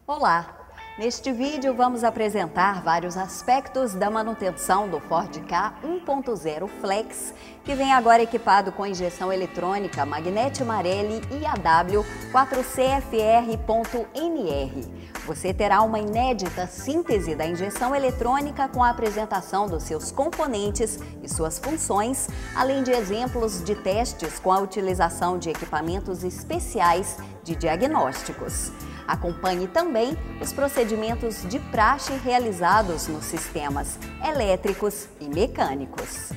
Olá! Neste vídeo vamos apresentar vários aspectos da manutenção do Ford Ka 1.0 Flex, que vem agora equipado com injeção eletrônica Magnete Marelli IAW 4CFR.NR. Você terá uma inédita síntese da injeção eletrônica com a apresentação dos seus componentes e suas funções, além de exemplos de testes com a utilização de equipamentos especiais de diagnósticos. Acompanhe também os procedimentos de praxe realizados nos sistemas elétricos e mecânicos.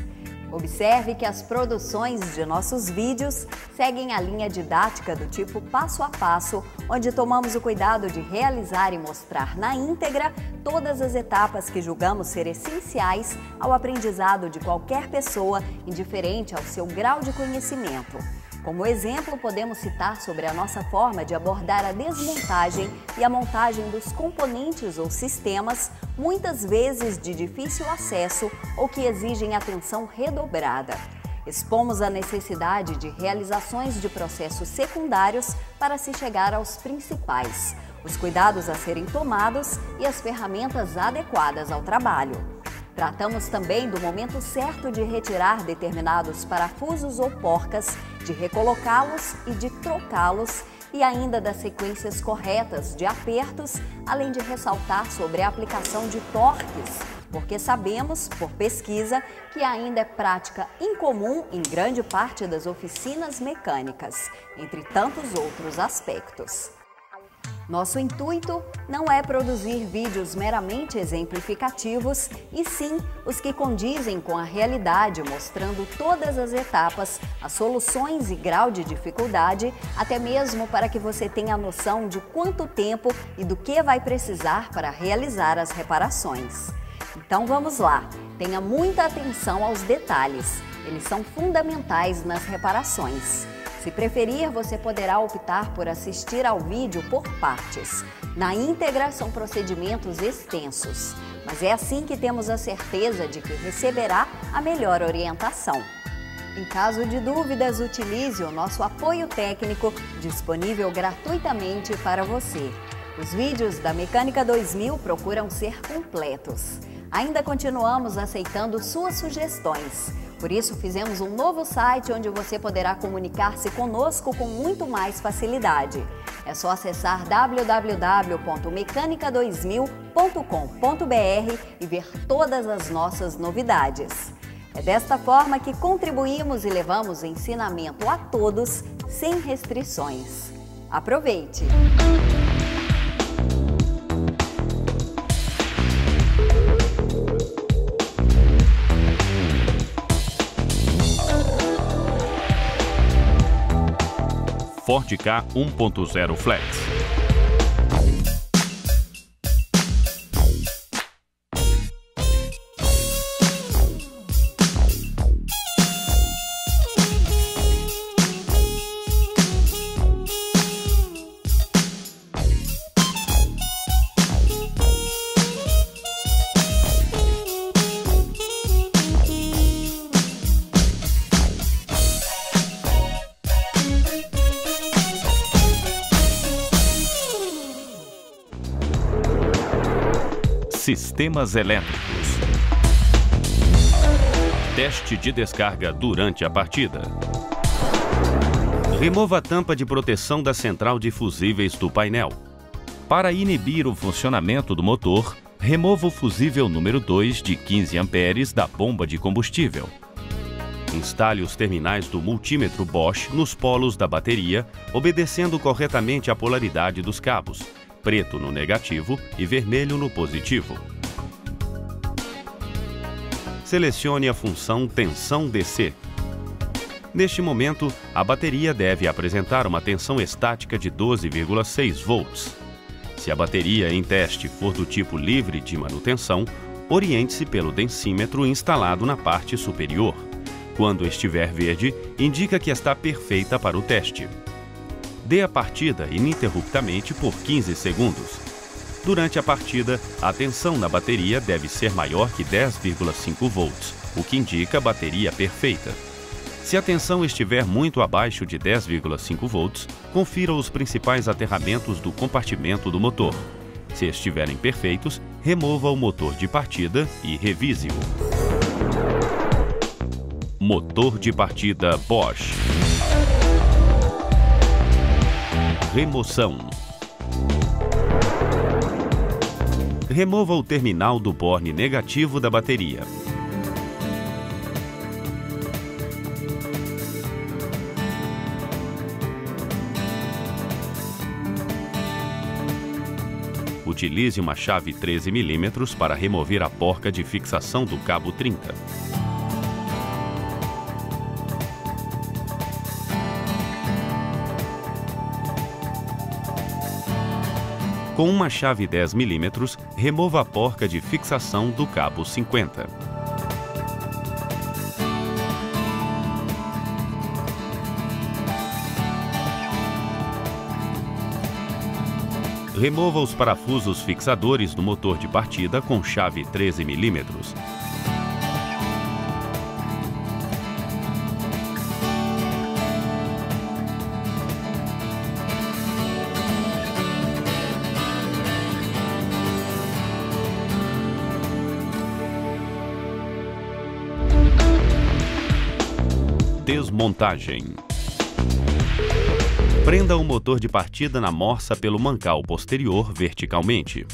Observe que as produções de nossos vídeos seguem a linha didática do tipo passo a passo, onde tomamos o cuidado de realizar e mostrar na íntegra todas as etapas que julgamos ser essenciais ao aprendizado de qualquer pessoa, indiferente ao seu grau de conhecimento. Como exemplo, podemos citar sobre a nossa forma de abordar a desmontagem e a montagem dos componentes ou sistemas, muitas vezes de difícil acesso ou que exigem atenção redobrada. Expomos a necessidade de realizações de processos secundários para se chegar aos principais, os cuidados a serem tomados e as ferramentas adequadas ao trabalho. Tratamos também do momento certo de retirar determinados parafusos ou porcas, de recolocá-los e de trocá-los, e ainda das sequências corretas de apertos, além de ressaltar sobre a aplicação de torques, porque sabemos, por pesquisa, que ainda é prática incomum em grande parte das oficinas mecânicas, entre tantos outros aspectos. Nosso intuito não é produzir vídeos meramente exemplificativos, e sim os que condizem com a realidade, mostrando todas as etapas, as soluções e grau de dificuldade, até mesmo para que você tenha noção de quanto tempo e do que vai precisar para realizar as reparações. Então vamos lá, tenha muita atenção aos detalhes, eles são fundamentais nas reparações. Se preferir, você poderá optar por assistir ao vídeo por partes. Na íntegra, são procedimentos extensos, mas é assim que temos a certeza de que receberá a melhor orientação. Em caso de dúvidas, utilize o nosso apoio técnico disponível gratuitamente para você. Os vídeos da Mecânica 2000 procuram ser completos. Ainda continuamos aceitando suas sugestões. Por isso, fizemos um novo site onde você poderá comunicar-se conosco com muito mais facilidade. É só acessar www.mecanica2000.com.br e ver todas as nossas novidades. É desta forma que contribuímos e levamos ensinamento a todos, sem restrições. Aproveite! Ford Ka 1.0 Flex. Sistemas elétricos. Teste de descarga durante a partida. Remova a tampa de proteção da central de fusíveis do painel. Para inibir o funcionamento do motor, remova o fusível número 2 de 15 amperes da bomba de combustível. Instale os terminais do multímetro Bosch nos polos da bateria, obedecendo corretamente a polaridade dos cabos, preto no negativo e vermelho no positivo. Selecione a função tensão DC. Neste momento, a bateria deve apresentar uma tensão estática de 12,6 volts. Se a bateria em teste for do tipo livre de manutenção, oriente-se pelo densímetro instalado na parte superior. Quando estiver verde, indica que está perfeita para o teste. Dê a partida ininterruptamente por 15 segundos. Durante a partida, a tensão na bateria deve ser maior que 10,5 volts, o que indica bateria perfeita. Se a tensão estiver muito abaixo de 10,5 volts, confira os principais aterramentos do compartimento do motor. Se estiverem perfeitos, remova o motor de partida e revise-o. Motor de partida Bosch. Remoção. Remova o terminal do borne negativo da bateria. Utilize uma chave 13 mm para remover a porca de fixação do cabo 30. Com uma chave 10 mm, remova a porca de fixação do cabo 50. Remova os parafusos fixadores do motor de partida com chave 13 mm. Desmontagem. Prenda o motor de partida na morsa pelo mancal posterior verticalmente.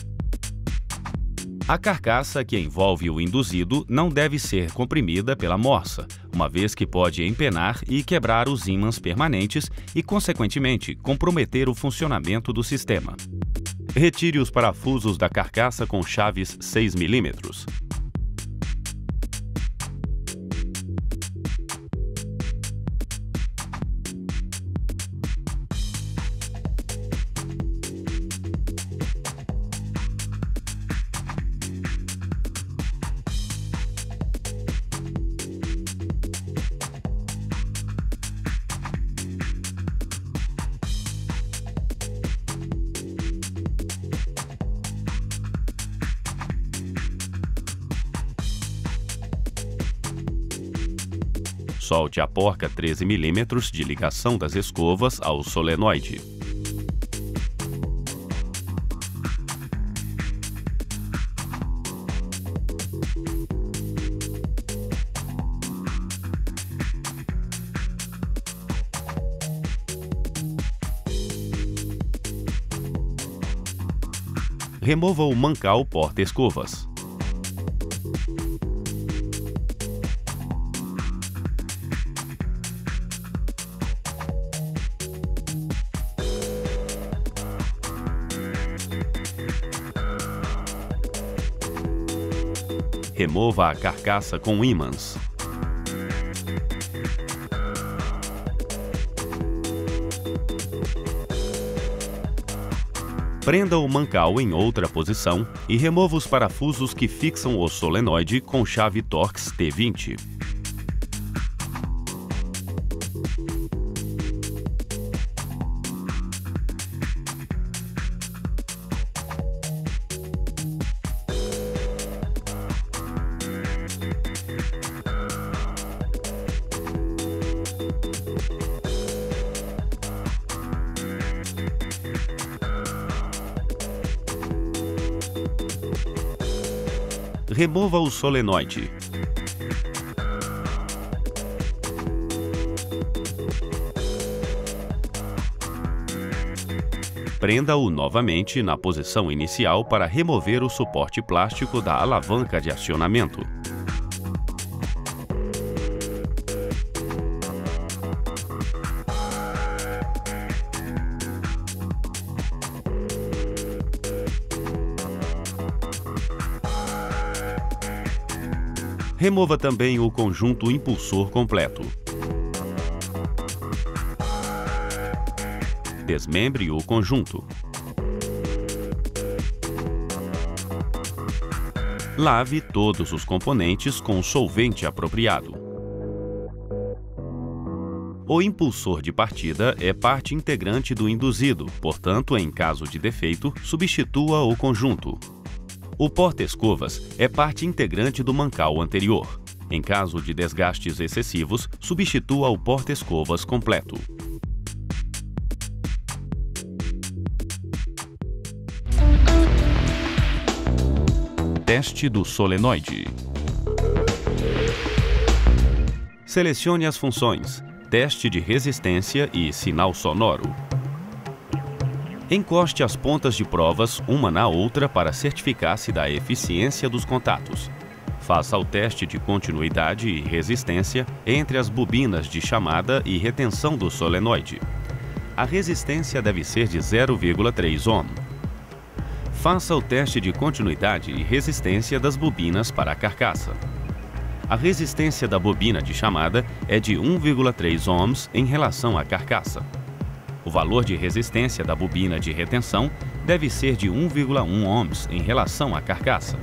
A carcaça que envolve o induzido não deve ser comprimida pela morsa, uma vez que pode empenar e quebrar os ímãs permanentes e, consequentemente, comprometer o funcionamento do sistema. Retire os parafusos da carcaça com chaves 6 mm. Solte a porca 13 mm de ligação das escovas ao solenoide. Remova o mancal porta-escovas. Remova a carcaça com ímãs. Prenda o mancal em outra posição e remova os parafusos que fixam o solenoide com chave Torx T20. Remova o solenoide. Prenda-o novamente na posição inicial para remover o suporte plástico da alavanca de acionamento. Remova também o conjunto impulsor completo. Desmembre o conjunto. Lave todos os componentes com solvente apropriado. O impulsor de partida é parte integrante do induzido, portanto, em caso de defeito, substitua o conjunto. O porta-escovas é parte integrante do mancal anterior. Em caso de desgastes excessivos, substitua o porta-escovas completo. Teste do solenoide. Selecione as funções Teste de resistência e sinal sonoro. Encoste as pontas de provas uma na outra para certificar-se da eficiência dos contatos. Faça o teste de continuidade e resistência entre as bobinas de chamada e retenção do solenoide. A resistência deve ser de 0,3 ohm. Faça o teste de continuidade e resistência das bobinas para a carcaça. A resistência da bobina de chamada é de 1,3 ohms em relação à carcaça. O valor de resistência da bobina de retenção deve ser de 1,1 ohms em relação à carcaça.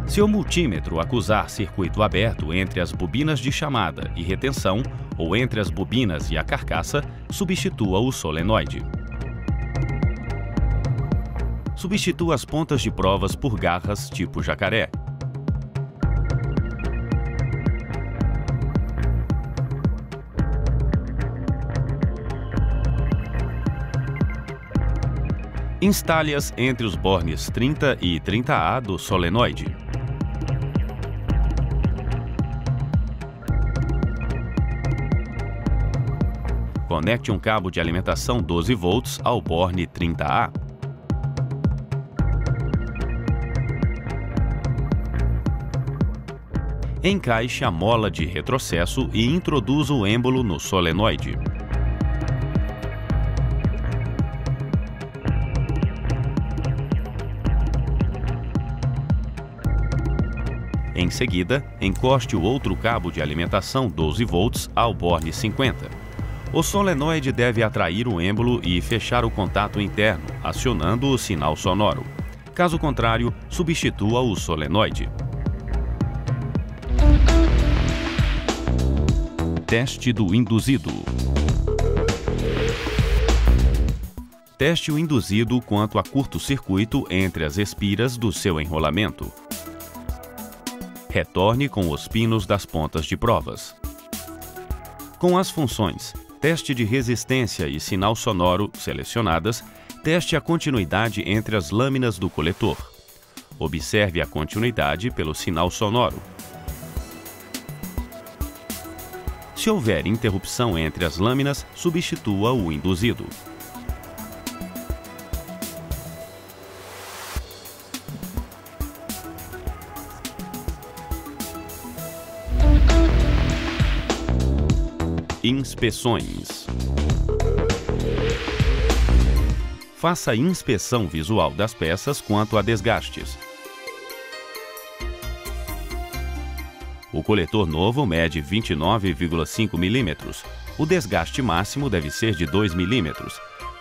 Se o multímetro acusar circuito aberto entre as bobinas de chamada e retenção ou entre as bobinas e a carcaça, substitua o solenoide. Substitua as pontas de provas por garras tipo jacaré. Instale-as entre os bornes 30 e 30A do solenoide. Conecte um cabo de alimentação 12 volts ao borne 30A. Encaixe a mola de retrocesso e introduza o êmbolo no solenoide. Em seguida, encoste o outro cabo de alimentação 12 volts ao borne 50. O solenoide deve atrair o êmbolo e fechar o contato interno, acionando o sinal sonoro. Caso contrário, substitua o solenoide. Teste do induzido. Teste o induzido quanto a curto-circuito entre as espiras do seu enrolamento. Retorne com os pinos das pontas de provas. Com as funções Teste de resistência e sinal sonoro selecionadas, teste a continuidade entre as lâminas do coletor. Observe a continuidade pelo sinal sonoro. Se houver interrupção entre as lâminas, substitua o induzido. Inspeções. Faça a inspeção visual das peças quanto a desgastes. O coletor novo mede 29,5 mm. O desgaste máximo deve ser de 2 mm.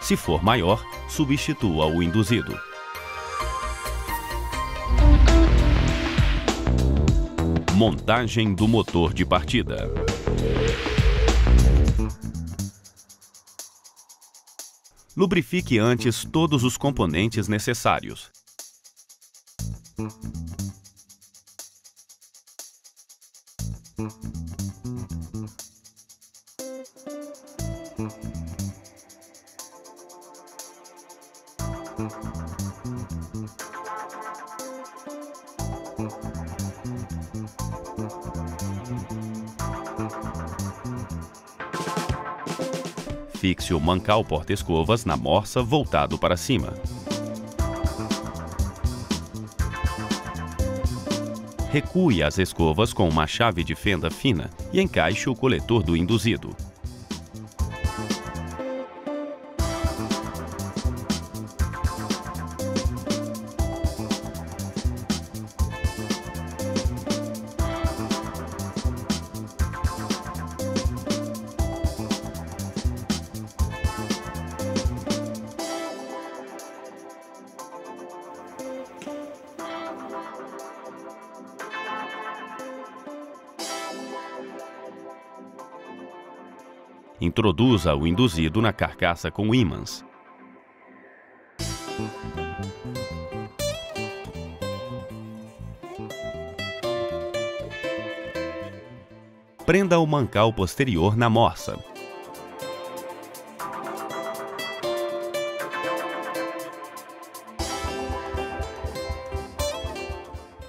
Se for maior, substitua o induzido. Montagem do motor de partida. Lubrifique antes todos os componentes necessários. Fixe o mancal porta-escovas na morsa voltado para cima. Recue as escovas com uma chave de fenda fina e encaixe o coletor do induzido. Introduza o induzido na carcaça com ímãs. Prenda o mancal posterior na morsa.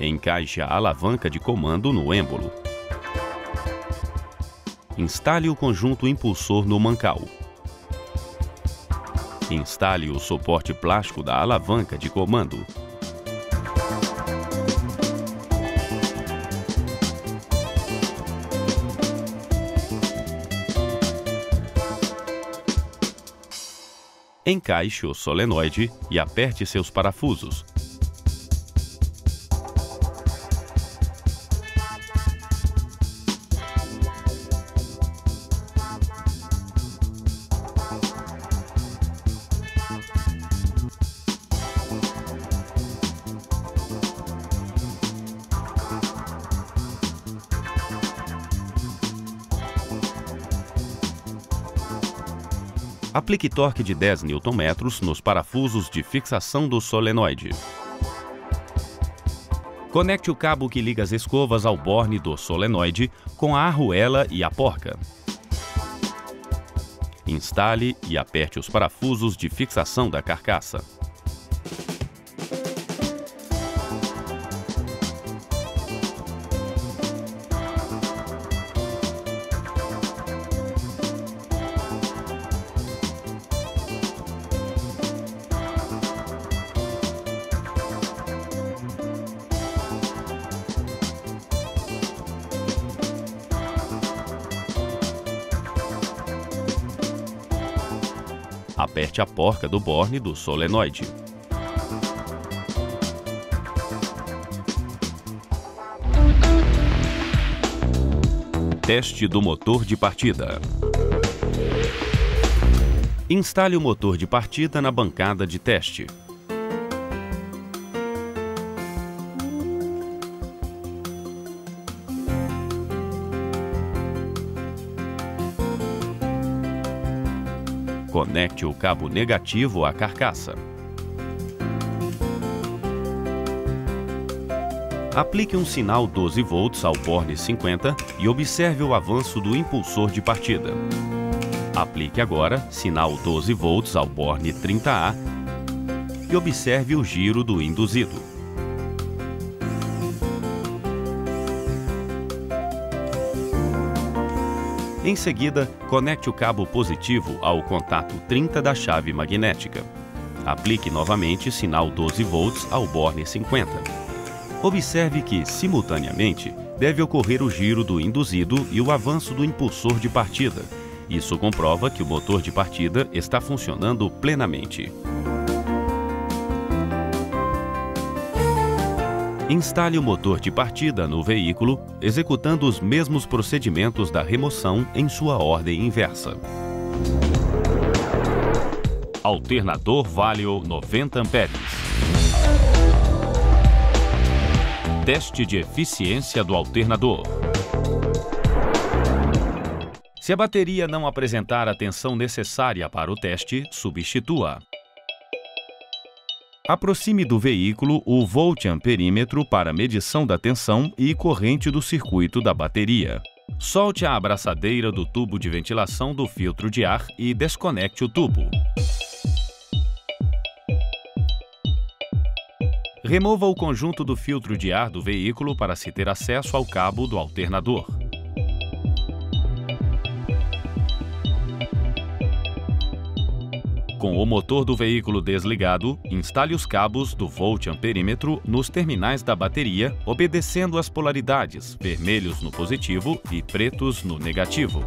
Encaixe a alavanca de comando no êmbolo. Instale o conjunto impulsor no mancal. Instale o suporte plástico da alavanca de comando. Encaixe o solenoide e aperte seus parafusos. Aplique torque de 10 Nm nos parafusos de fixação do solenoide. Conecte o cabo que liga as escovas ao borne do solenoide com a arruela e a porca. Instale e aperte os parafusos de fixação da carcaça. Aperte a porca do borne do solenoide. Teste do motor de partida. Instale o motor de partida na bancada de teste. Conecte o cabo negativo à carcaça. Aplique um sinal 12 volts ao borne 50 e observe o avanço do impulsor de partida. Aplique agora sinal 12 volts ao borne 30A e observe o giro do induzido. Em seguida, conecte o cabo positivo ao contato 30 da chave magnética. Aplique novamente sinal 12 volts ao borne 50. Observe que, simultaneamente, deve ocorrer o giro do induzido e o avanço do impulsor de partida. Isso comprova que o motor de partida está funcionando plenamente. Instale o motor de partida no veículo, executando os mesmos procedimentos da remoção em sua ordem inversa. Alternador Valeo 90 amperes. Teste de eficiência do alternador. Se a bateria não apresentar a tensão necessária para o teste, substitua. Aproxime do veículo o voltamperímetro para medição da tensão e corrente do circuito da bateria. Solte a abraçadeira do tubo de ventilação do filtro de ar e desconecte o tubo. Remova o conjunto do filtro de ar do veículo para se ter acesso ao cabo do alternador. Com o motor do veículo desligado, instale os cabos do voltamperímetro nos terminais da bateria, obedecendo as polaridades, vermelhos no positivo e pretos no negativo.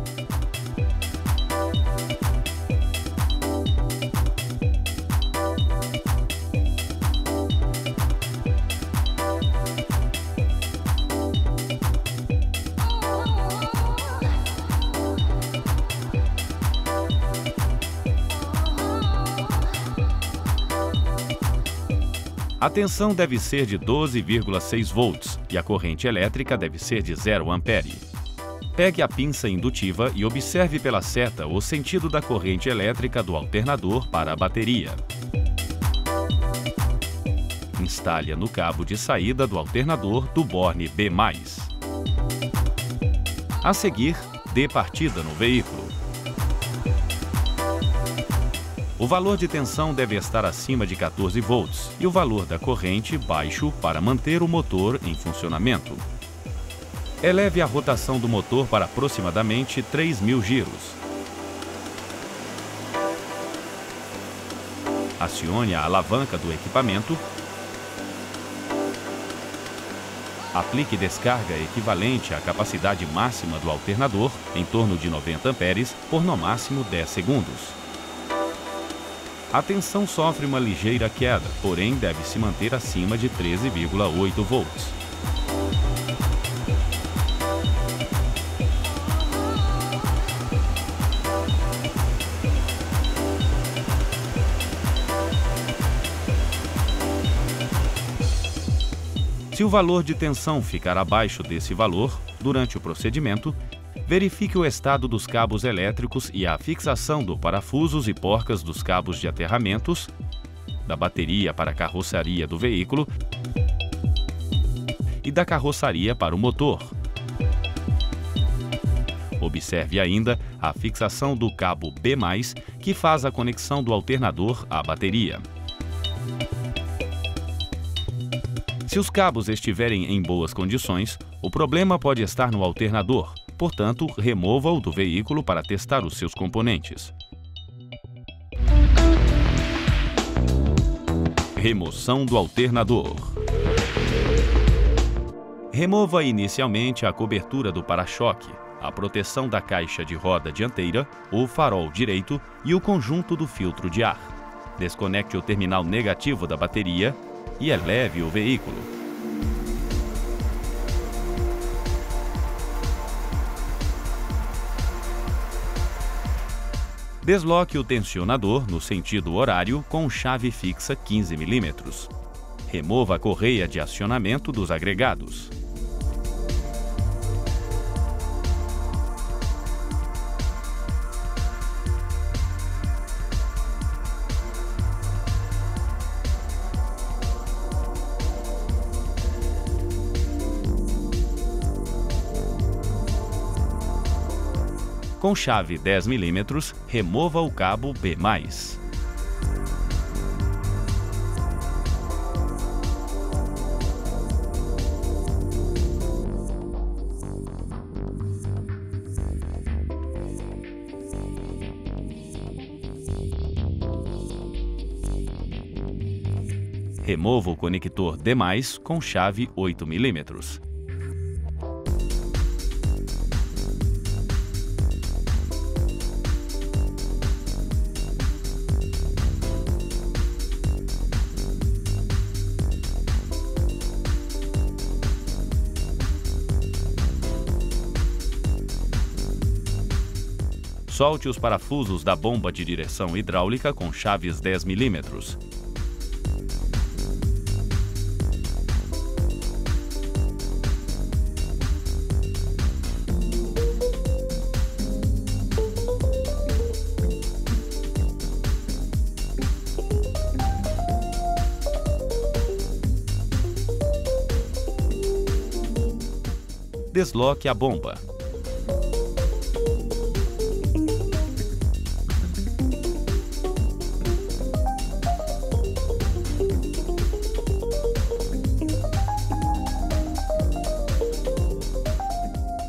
A tensão deve ser de 12,6 volts e a corrente elétrica deve ser de 0 ampere. Pegue a pinça indutiva e observe pela seta o sentido da corrente elétrica do alternador para a bateria. Instale-a no cabo de saída do alternador do borne B+. A seguir, dê partida no veículo. O valor de tensão deve estar acima de 14 volts e o valor da corrente baixo para manter o motor em funcionamento. Eleve a rotação do motor para aproximadamente 3.000 giros. Acione a alavanca do equipamento. Aplique descarga equivalente à capacidade máxima do alternador, em torno de 90 amperes, por no máximo 10 segundos. A tensão sofre uma ligeira queda, porém deve se manter acima de 13,8 volts. Se o valor de tensão ficar abaixo desse valor, durante o procedimento, verifique o estado dos cabos elétricos e a fixação do parafusos e porcas dos cabos de aterramentos, da bateria para a carroçaria do veículo e da carroçaria para o motor. Observe ainda a fixação do cabo B+, que faz a conexão do alternador à bateria. Se os cabos estiverem em boas condições, o problema pode estar no alternador. Portanto, remova-o do veículo para testar os seus componentes. Remoção do alternador. Remova inicialmente a cobertura do para-choque, a proteção da caixa de roda dianteira, o farol direito e o conjunto do filtro de ar. Desconecte o terminal negativo da bateria e eleve o veículo. Desloque o tensionador no sentido horário com chave fixa 15 mm. Remova a correia de acionamento dos agregados. Com chave 10 mm, remova o cabo B+. Remova o conector D+, com chave 8 mm. Solte os parafusos da bomba de direção hidráulica com chaves 10 mm. Desloque a bomba.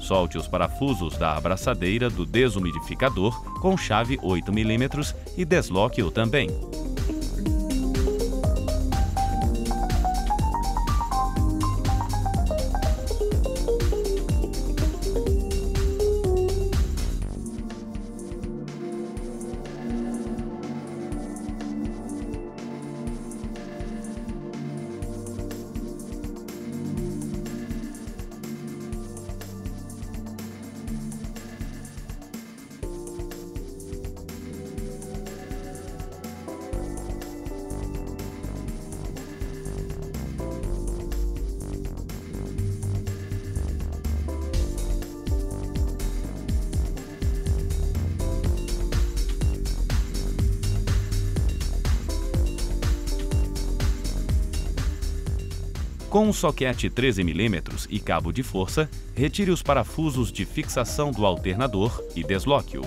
Solte os parafusos da abraçadeira do desumidificador com chave 8 mm e desloque-o também. Com um soquete 13 mm e cabo de força, retire os parafusos de fixação do alternador e desloque-o.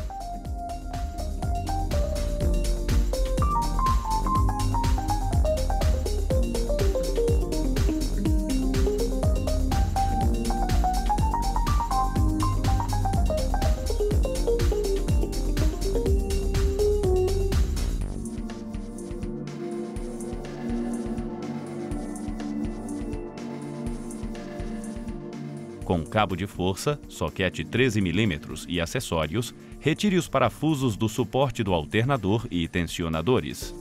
Com cabo de força, soquete 13 mm e acessórios, retire os parafusos do suporte do alternador e tensionadores.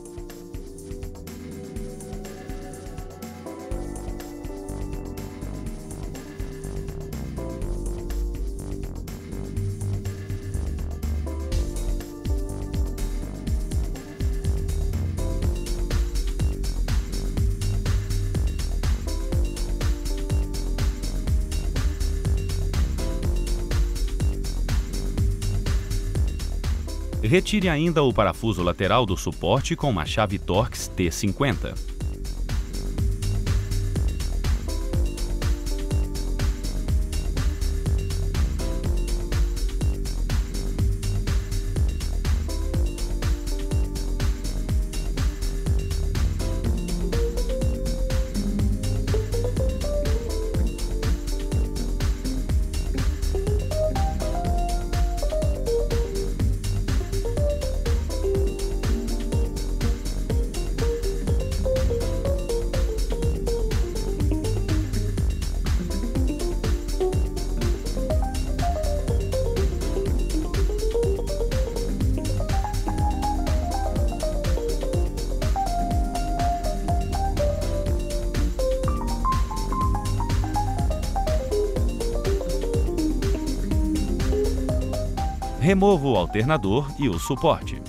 Retire ainda o parafuso lateral do suporte com uma chave Torx T50. Remova o alternador e o suporte.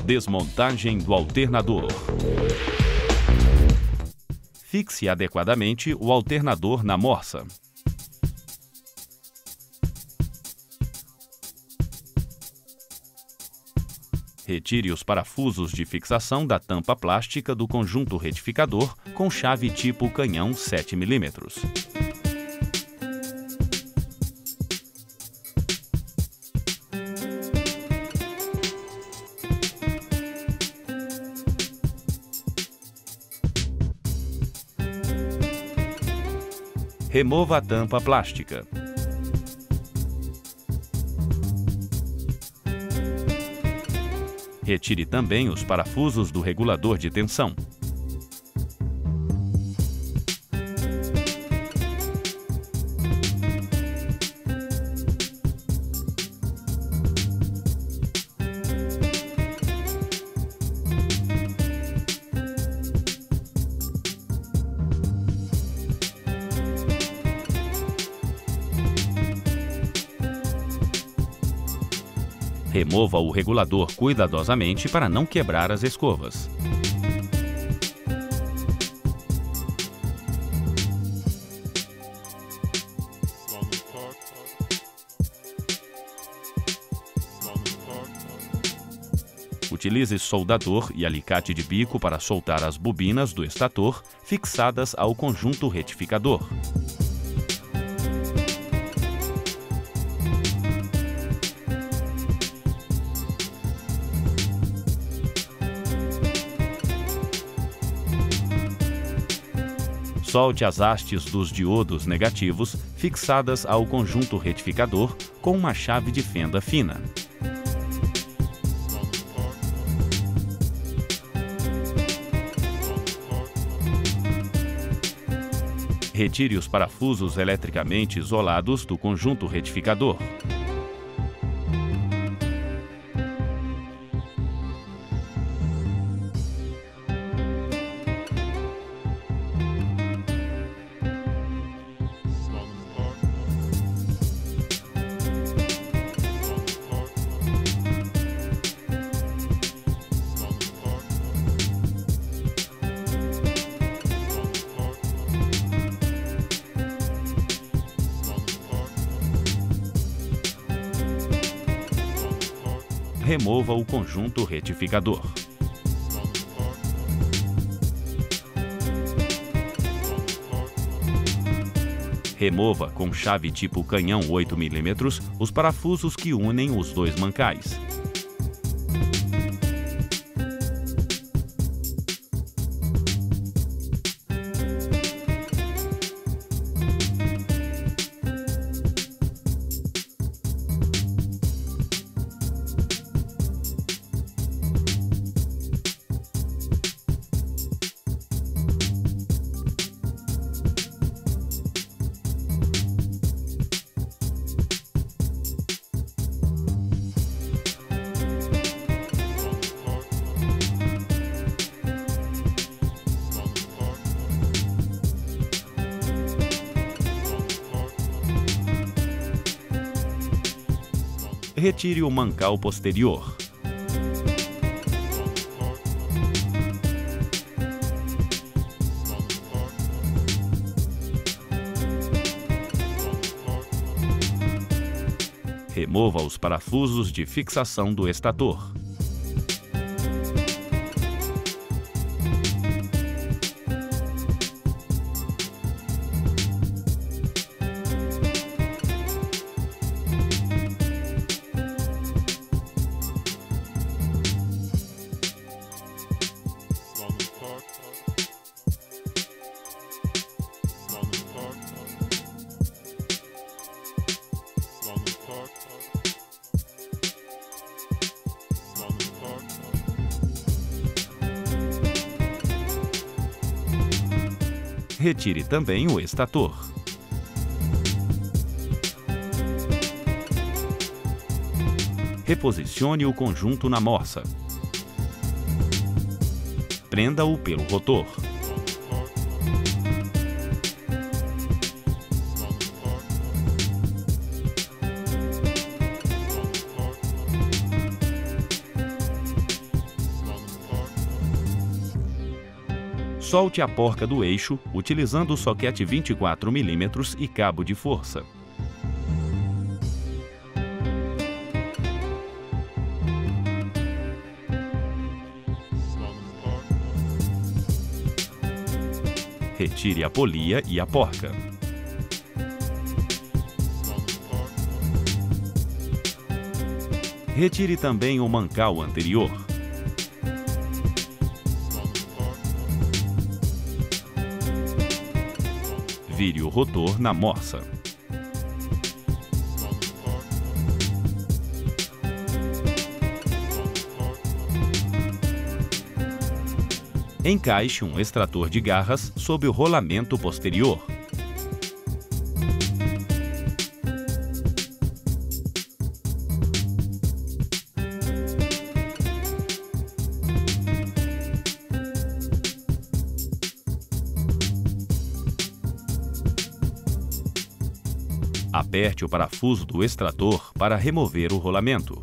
Desmontagem do alternador. Fixe adequadamente o alternador na morsa. Retire os parafusos de fixação da tampa plástica do conjunto retificador com chave tipo canhão 7 mm. Remova a tampa plástica. Retire também os parafusos do regulador de tensão. Remova o regulador cuidadosamente para não quebrar as escovas. Utilize soldador e alicate de bico para soltar as bobinas do estator fixadas ao conjunto retificador. Solte as hastes dos diodos negativos fixadas ao conjunto retificador com uma chave de fenda fina. Retire os parafusos eletricamente isolados do conjunto retificador. Remova o conjunto retificador. Remova com chave tipo canhão 8 mm os parafusos que unem os dois mancais. Retire o mancal posterior. Remova os parafusos de fixação do estator. Retire também o estator. Reposicione o conjunto na morsa. Prenda-o pelo rotor. Solte a porca do eixo utilizando o soquete 24 mm e cabo de força. Retire a polia e a porca. Retire também o mancal anterior. Vire o rotor na morsa. Encaixe um extrator de garras sob o rolamento posterior. Aperte o parafuso do extrator para remover o rolamento.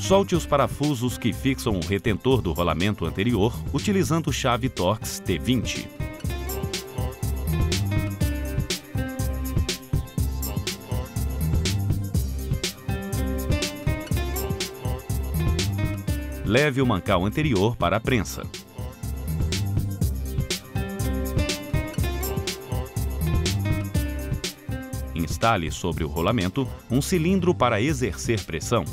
Solte os parafusos que fixam o retentor do rolamento anterior utilizando chave Torx T20. Leve o mancal anterior para a prensa. Instale sobre o rolamento um cilindro para exercer pressão.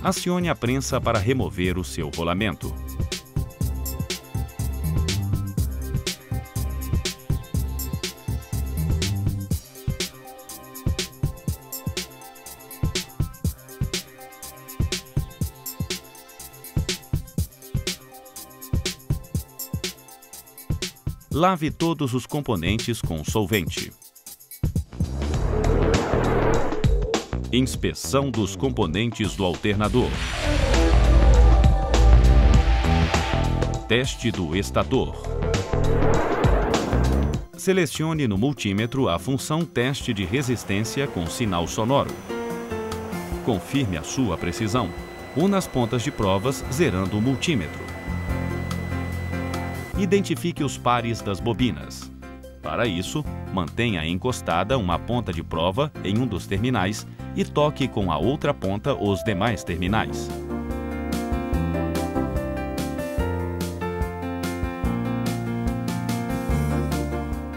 Acione a prensa para remover o seu rolamento. Lave todos os componentes com solvente. Inspeção dos componentes do alternador. Teste do estator. Selecione no multímetro a função Teste de resistência com sinal sonoro. Confirme a sua precisão. Una as pontas de provas zerando o multímetro. Identifique os pares das bobinas. Para isso, mantenha encostada uma ponta de prova em um dos terminais e toque com a outra ponta os demais terminais.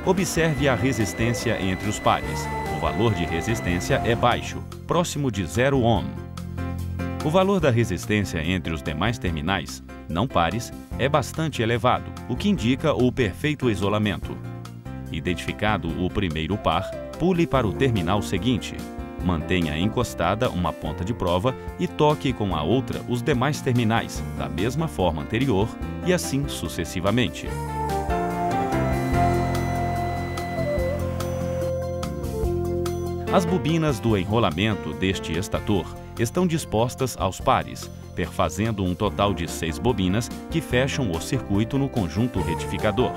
Observe a resistência entre os pares. O valor de resistência é baixo, próximo de 0 ohm. O valor da resistência entre os demais terminais, não pares, é bastante elevado, o que indica o perfeito isolamento. Identificado o primeiro par, pule para o terminal seguinte. Mantenha encostada uma ponta de prova e toque com a outra os demais terminais, da mesma forma anterior, e assim sucessivamente. As bobinas do enrolamento deste estator estão dispostas aos pares, perfazendo um total de 6 bobinas que fecham o circuito no conjunto retificador.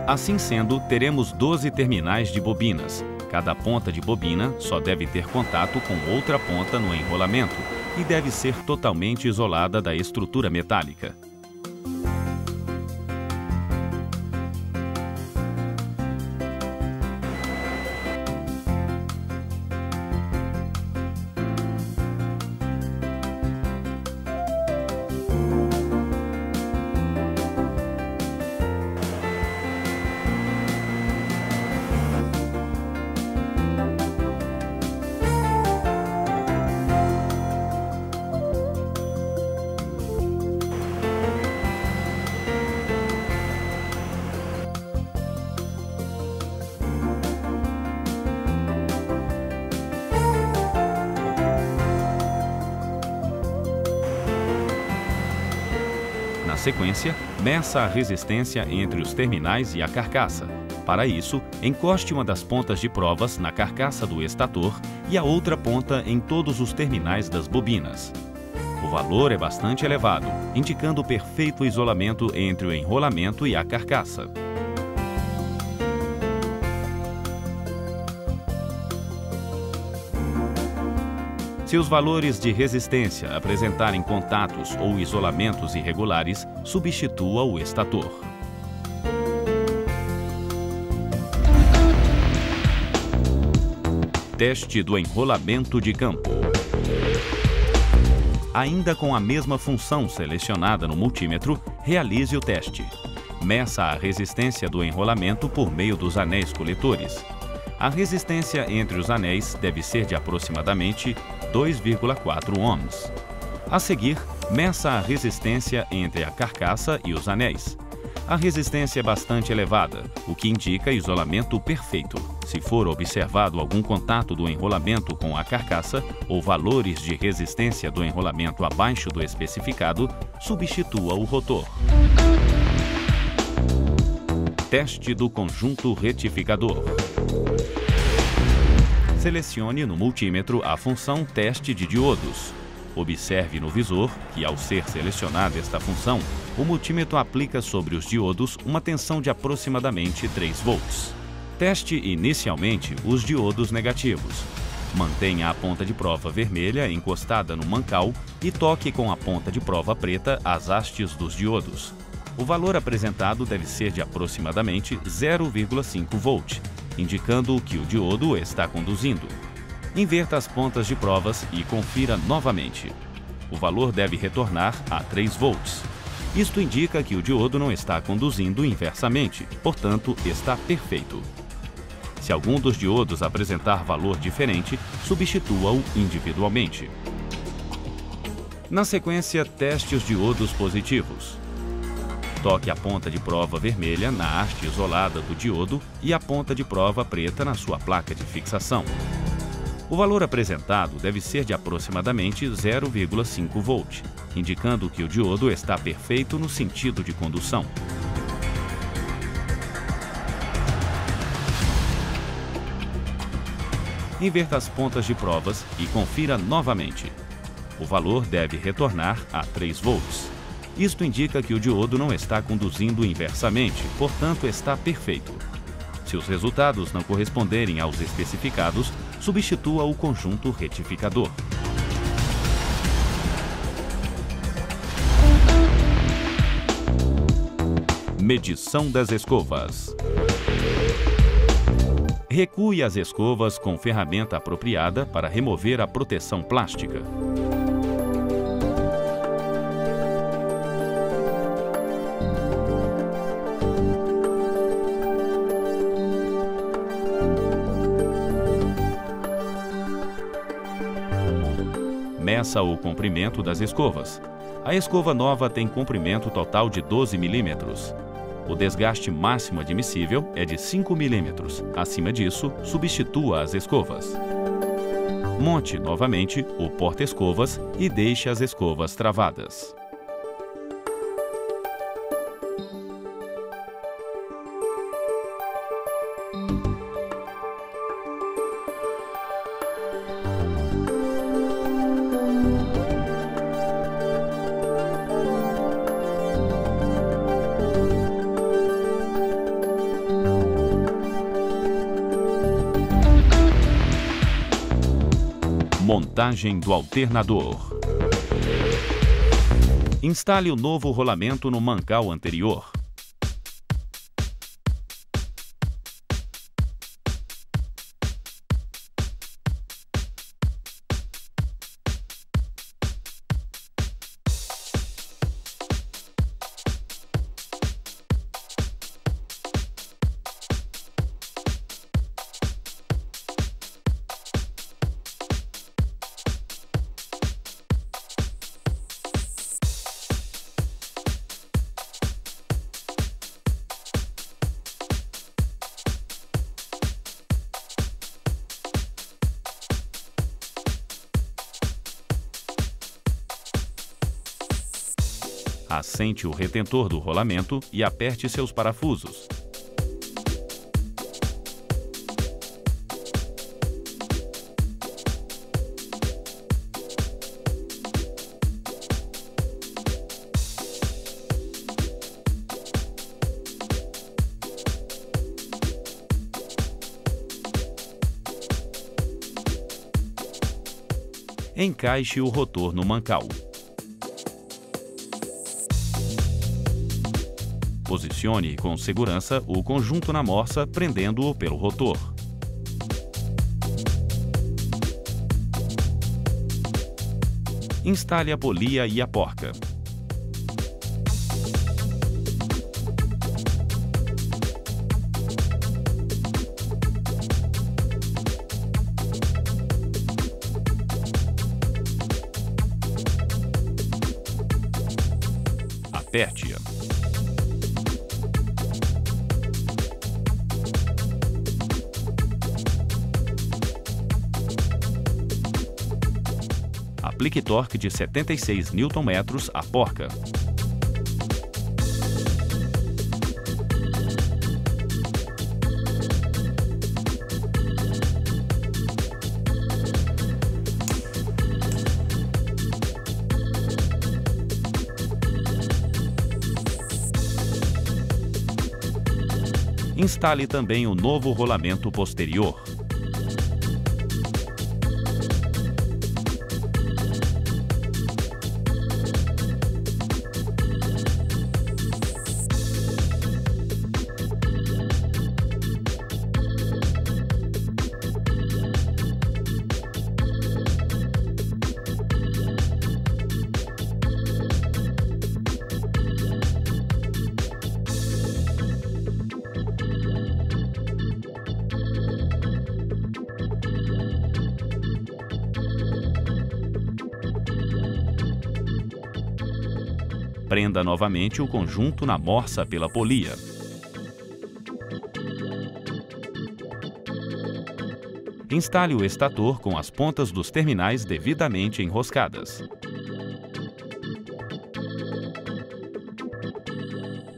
Assim sendo, teremos 12 terminais de bobinas. Cada ponta de bobina só deve ter contato com outra ponta no enrolamento e deve ser totalmente isolada da estrutura metálica. Na sequência, meça a resistência entre os terminais e a carcaça. Para isso, encoste uma das pontas de provas na carcaça do estator e a outra ponta em todos os terminais das bobinas. O valor é bastante elevado, indicando perfeito isolamento entre o enrolamento e a carcaça. Se os valores de resistência apresentarem contatos ou isolamentos irregulares, substitua o estator. Teste do enrolamento de campo. Ainda com a mesma função selecionada no multímetro, realize o teste. Meça a resistência do enrolamento por meio dos anéis coletores. A resistência entre os anéis deve ser de aproximadamente 2,4 ohms. A seguir, meça a resistência entre a carcaça e os anéis. A resistência é bastante elevada, o que indica isolamento perfeito. Se for observado algum contato do enrolamento com a carcaça ou valores de resistência do enrolamento abaixo do especificado, substitua o rotor. Teste do conjunto retificador. Selecione no multímetro a função Teste de diodos. Observe no visor que, ao ser selecionada esta função, o multímetro aplica sobre os diodos uma tensão de aproximadamente 3 volts. Teste inicialmente os diodos negativos. Mantenha a ponta de prova vermelha encostada no mancal e toque com a ponta de prova preta as hastes dos diodos. O valor apresentado deve ser de aproximadamente 0,5 volt, indicando que o diodo está conduzindo. Inverta as pontas de provas e confira novamente. O valor deve retornar a 3 volts. Isto indica que o diodo não está conduzindo inversamente, portanto, está perfeito. Se algum dos diodos apresentar valor diferente, substitua-o individualmente. Na sequência, teste os diodos positivos. Toque a ponta de prova vermelha na haste isolada do diodo e a ponta de prova preta na sua placa de fixação. O valor apresentado deve ser de aproximadamente 0,5 volt, indicando que o diodo está perfeito no sentido de condução. Inverta as pontas de provas e confira novamente. O valor deve retornar a 3 volts. Isto indica que o diodo não está conduzindo inversamente, portanto está perfeito. Se os resultados não corresponderem aos especificados, substitua o conjunto retificador. Medição das escovas. Recue as escovas com ferramenta apropriada para remover a proteção plástica. Meça o comprimento das escovas. A escova nova tem comprimento total de 12 mm. O desgaste máximo admissível é de 5 mm. Acima disso, substitua as escovas. Monte novamente o porta-escovas e deixe as escovas travadas. Montagem do alternador. Instale o novo rolamento no mancal anterior. Assente o retentor do rolamento e aperte seus parafusos. Encaixe o rotor no mancal. Posicione com segurança o conjunto na morsa, prendendo-o pelo rotor. Instale a polia e a porca. Aperte-a. Aplique torque de 76 Nm à porca. Instale também o novo rolamento posterior. Prenda novamente o conjunto na morsa pela polia. Instale o estator com as pontas dos terminais devidamente enroscadas.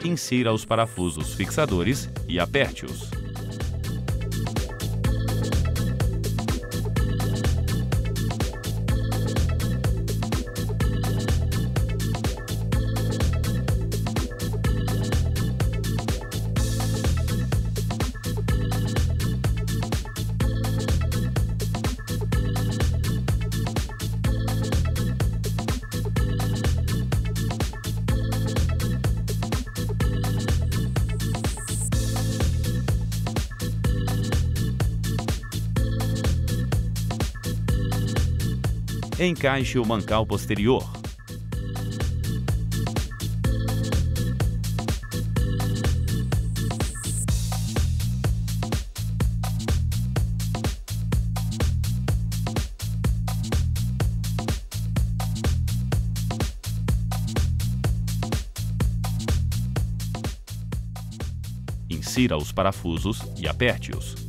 Insira os parafusos fixadores e aperte-os. Encaixe o mancal posterior. Insira os parafusos e aperte-os.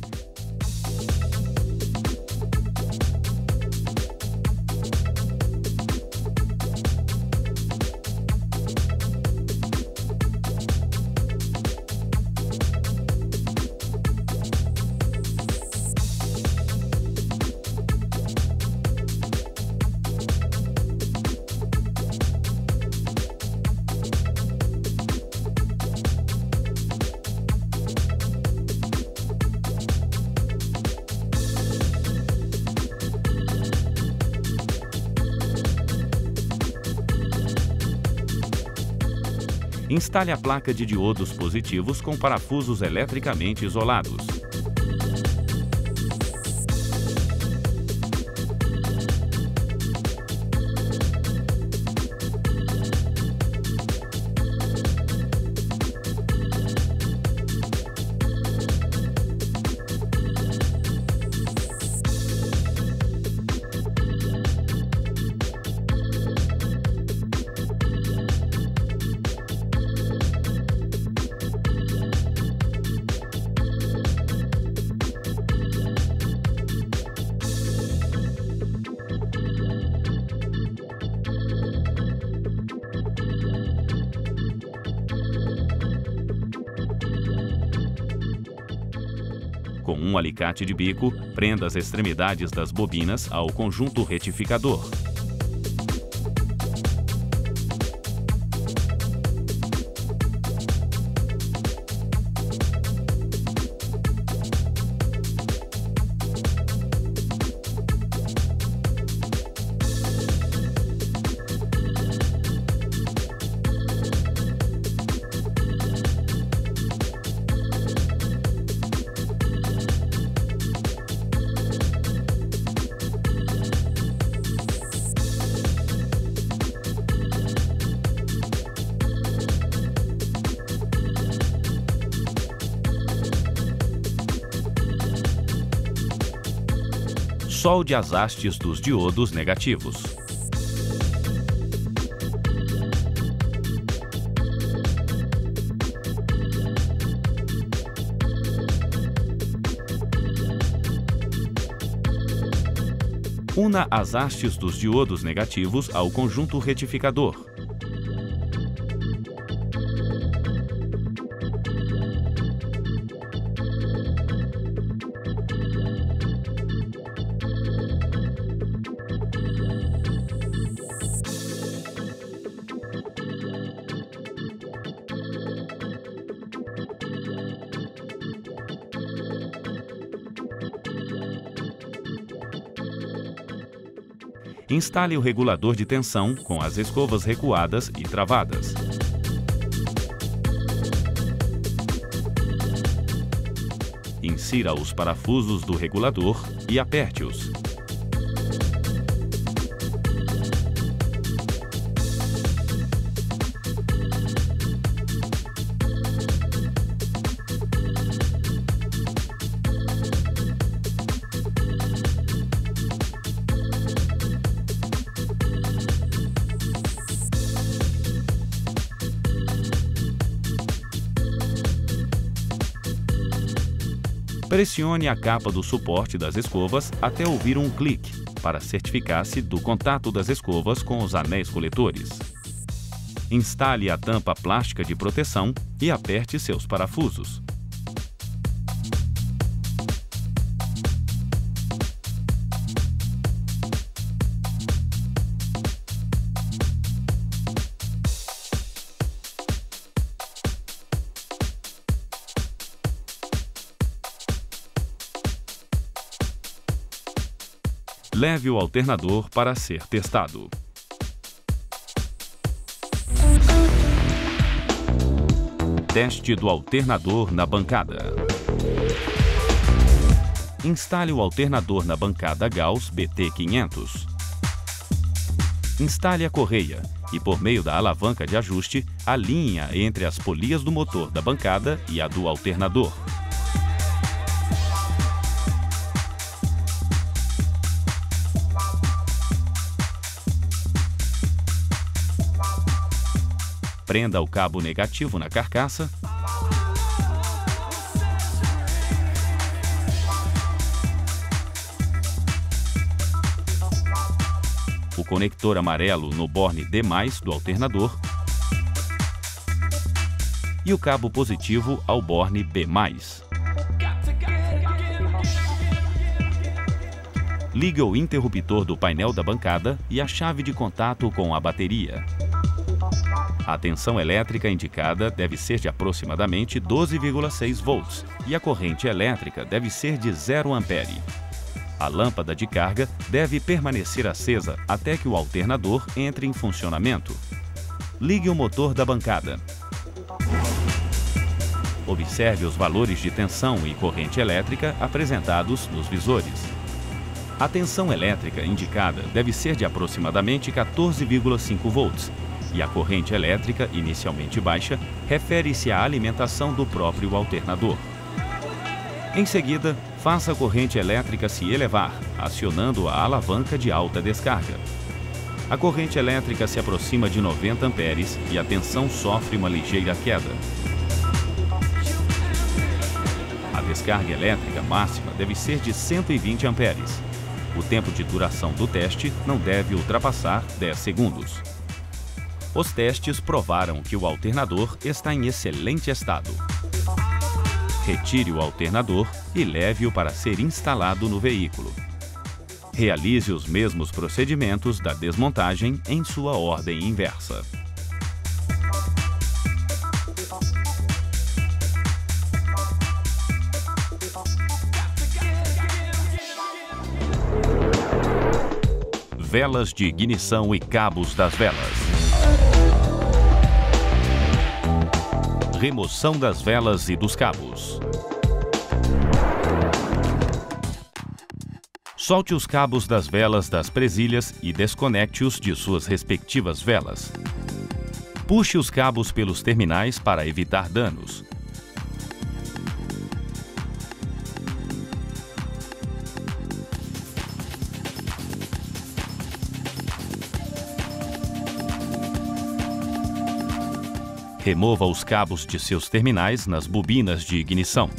Instale a placa de diodos positivos com parafusos eletricamente isolados. Com um alicate de bico, prenda as extremidades das bobinas ao conjunto retificador. Solde as hastes dos diodos negativos. Una as hastes dos diodos negativos ao conjunto retificador. Instale o regulador de tensão com as escovas recuadas e travadas. Insira os parafusos do regulador e aperte-os. Pressione a capa do suporte das escovas até ouvir um clique, para certificar-se do contato das escovas com os anéis coletores. Instale a tampa plástica de proteção e aperte seus parafusos. Leve o alternador para ser testado. Teste do alternador na bancada. Instale o alternador na bancada Gauss BT500. Instale a correia e, por meio da alavanca de ajuste, alinhe-a entre as polias do motor da bancada e a do alternador. Prenda o cabo negativo na carcaça. O conector amarelo no borne D+ do alternador. E o cabo positivo ao borne B+. Ligue o interruptor do painel da bancada e a chave de contato com a bateria. A tensão elétrica indicada deve ser de aproximadamente 12,6 volts e a corrente elétrica deve ser de 0 ampere. A lâmpada de carga deve permanecer acesa até que o alternador entre em funcionamento. Ligue o motor da bancada. Observe os valores de tensão e corrente elétrica apresentados nos visores. A tensão elétrica indicada deve ser de aproximadamente 14,5 volts e a corrente elétrica, inicialmente baixa, refere-se à alimentação do próprio alternador. Em seguida, faça a corrente elétrica se elevar, acionando a alavanca de alta descarga. A corrente elétrica se aproxima de 90 amperes e a tensão sofre uma ligeira queda. A descarga elétrica máxima deve ser de 120 amperes. O tempo de duração do teste não deve ultrapassar 10 segundos. Os testes provaram que o alternador está em excelente estado. Retire o alternador e leve-o para ser instalado no veículo. Realize os mesmos procedimentos da desmontagem em sua ordem inversa. Velas de ignição e cabos das velas. Remoção das velas e dos cabos. Solte os cabos das velas das presilhas e desconecte-os de suas respectivas velas. Puxe os cabos pelos terminais para evitar danos. Remova os cabos de seus terminais nas bobinas de ignição.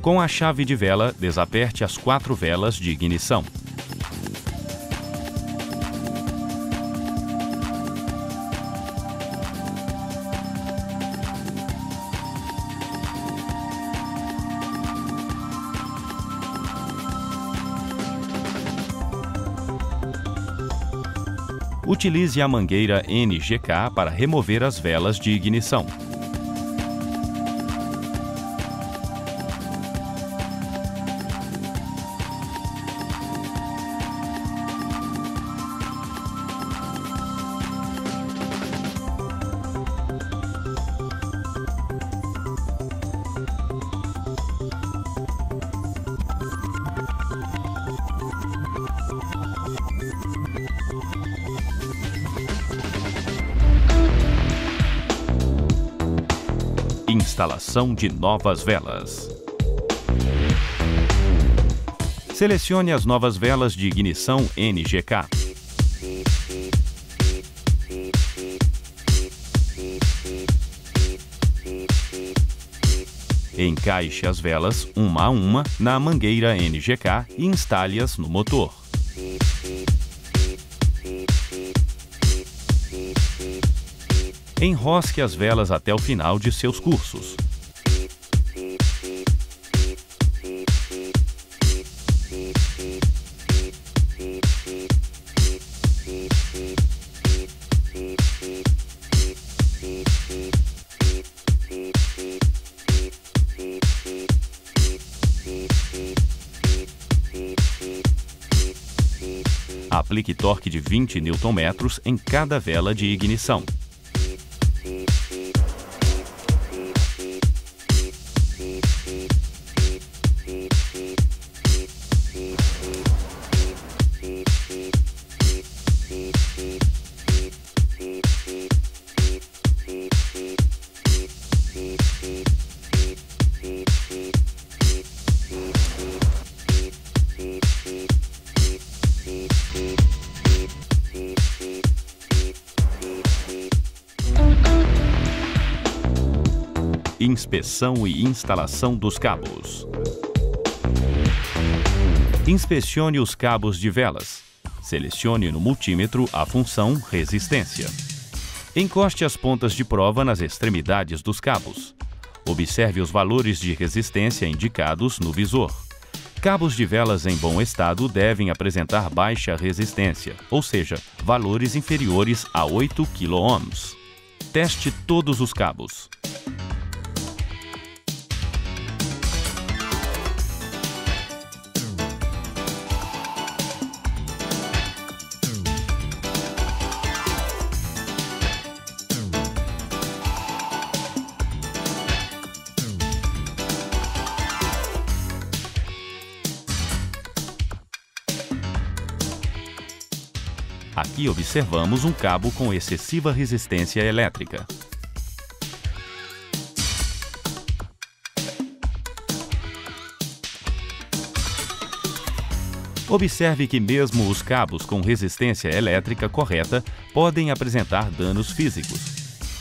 Com a chave de vela, desaperte as 4 velas de ignição. Utilize a mangueira NGK para remover as velas de ignição. Instalação de novas velas. Selecione as novas velas de ignição NGK. Encaixe as velas, uma a uma, na mangueira NGK e instale-as no motor. Enrosque as velas até o final de seus cursos. Aplique torque de 20 Nm em cada vela de ignição. Inspeção e instalação dos cabos. Inspecione os cabos de velas. Selecione no multímetro a função resistência. Encoste as pontas de prova nas extremidades dos cabos. Observe os valores de resistência indicados no visor. Cabos de velas em bom estado devem apresentar baixa resistência, ou seja, valores inferiores a 8 kΩ. Teste todos os cabos. Aqui observamos um cabo com excessiva resistência elétrica. Observe que mesmo os cabos com resistência elétrica correta podem apresentar danos físicos.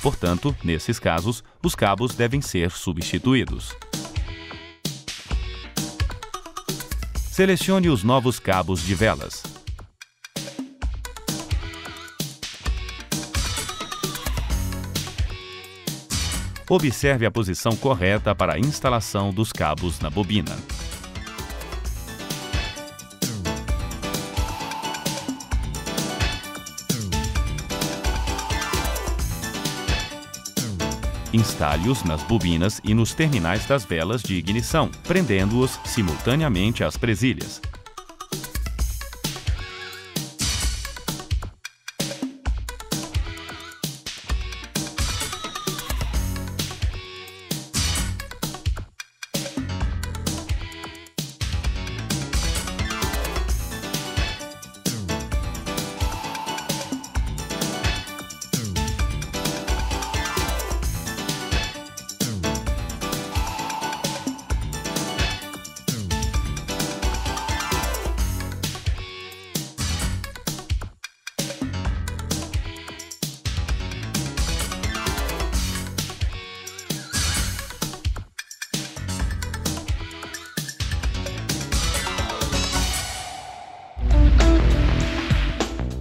Portanto, nesses casos, os cabos devem ser substituídos. Selecione os novos cabos de velas. Observe a posição correta para a instalação dos cabos na bobina. Instale-os nas bobinas e nos terminais das velas de ignição, prendendo-os simultaneamente às presilhas.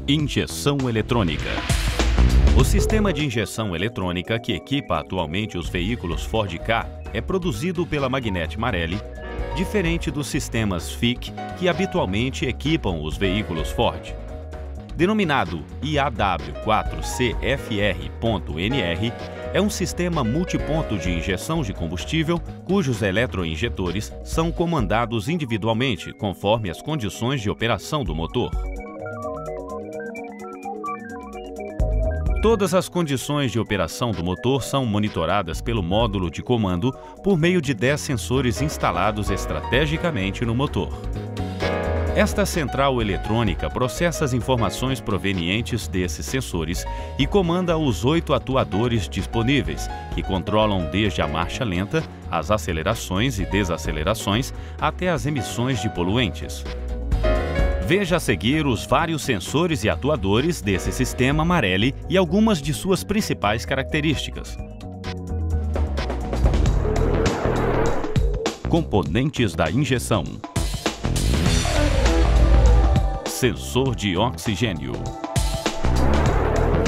Injeção eletrônica. O sistema de injeção eletrônica que equipa atualmente os veículos Ford Ka é produzido pela Magnete Marelli, diferente dos sistemas FIC que habitualmente equipam os veículos Ford. Denominado IAW4CFR.NR, é um sistema multiponto de injeção de combustível cujos eletroinjetores são comandados individualmente conforme as condições de operação do motor. Todas as condições de operação do motor são monitoradas pelo módulo de comando por meio de 10 sensores instalados estrategicamente no motor. Esta central eletrônica processa as informações provenientes desses sensores e comanda os 8 atuadores disponíveis, que controlam desde a marcha lenta, as acelerações e desacelerações, até as emissões de poluentes. Veja a seguir os vários sensores e atuadores desse sistema Marelli e algumas de suas principais características. Componentes da injeção. Sensor de oxigênio.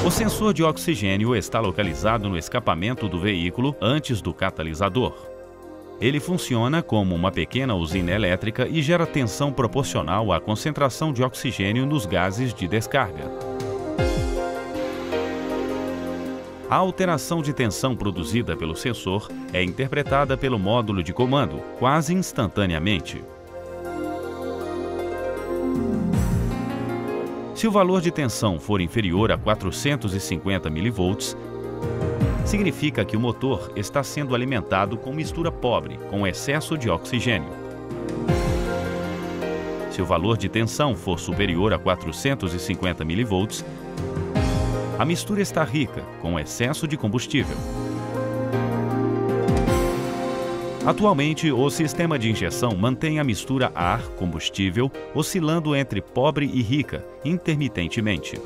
O sensor de oxigênio está localizado no escapamento do veículo antes do catalisador. Ele funciona como uma pequena usina elétrica e gera tensão proporcional à concentração de oxigênio nos gases de descarga. A alteração de tensão produzida pelo sensor é interpretada pelo módulo de comando quase instantaneamente. Se o valor de tensão for inferior a 450 mV, significa que o motor está sendo alimentado com mistura pobre, com excesso de oxigênio. Se o valor de tensão for superior a 450 mV, a mistura está rica, com excesso de combustível. Atualmente, o sistema de injeção mantém a mistura ar-combustível oscilando entre pobre e rica, intermitentemente.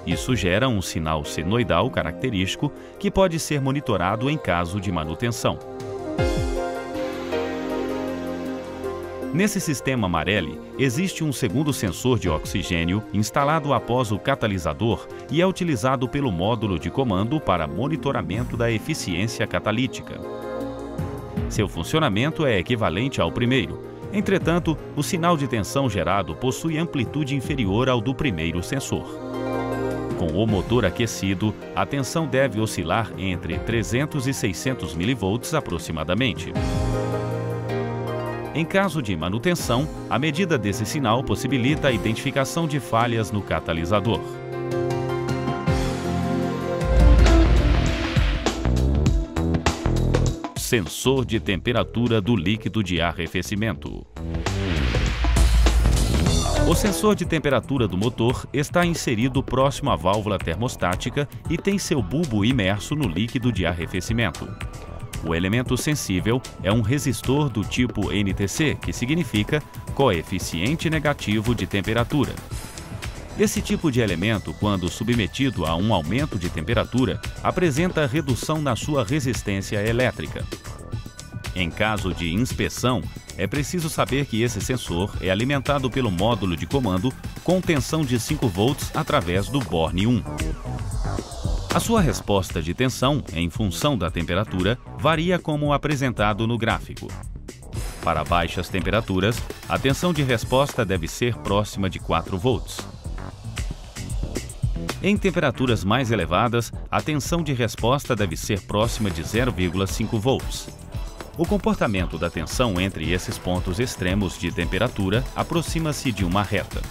Isso gera um sinal senoidal característico que pode ser monitorado em caso de manutenção. Nesse sistema Marelli, existe um segundo sensor de oxigênio instalado após o catalisador e é utilizado pelo módulo de comando para monitoramento da eficiência catalítica. Seu funcionamento é equivalente ao primeiro. Entretanto, o sinal de tensão gerado possui amplitude inferior ao do primeiro sensor. Com o motor aquecido, a tensão deve oscilar entre 300 e 600 mV aproximadamente. Em caso de manutenção, a medida desse sinal possibilita a identificação de falhas no catalisador. Sensor de temperatura do líquido de arrefecimento. O sensor de temperatura do motor está inserido próximo à válvula termostática e tem seu bulbo imerso no líquido de arrefecimento. O elemento sensível é um resistor do tipo NTC, que significa coeficiente negativo de temperatura. Esse tipo de elemento, quando submetido a um aumento de temperatura, apresenta redução na sua resistência elétrica. Em caso de inspeção, é preciso saber que esse sensor é alimentado pelo módulo de comando com tensão de 5 volts através do borne 1. A sua resposta de tensão, em função da temperatura, varia como apresentado no gráfico. Para baixas temperaturas, a tensão de resposta deve ser próxima de 4 volts. Em temperaturas mais elevadas, a tensão de resposta deve ser próxima de 0,5 volts. O comportamento da tensão entre esses pontos extremos de temperatura aproxima-se de uma reta.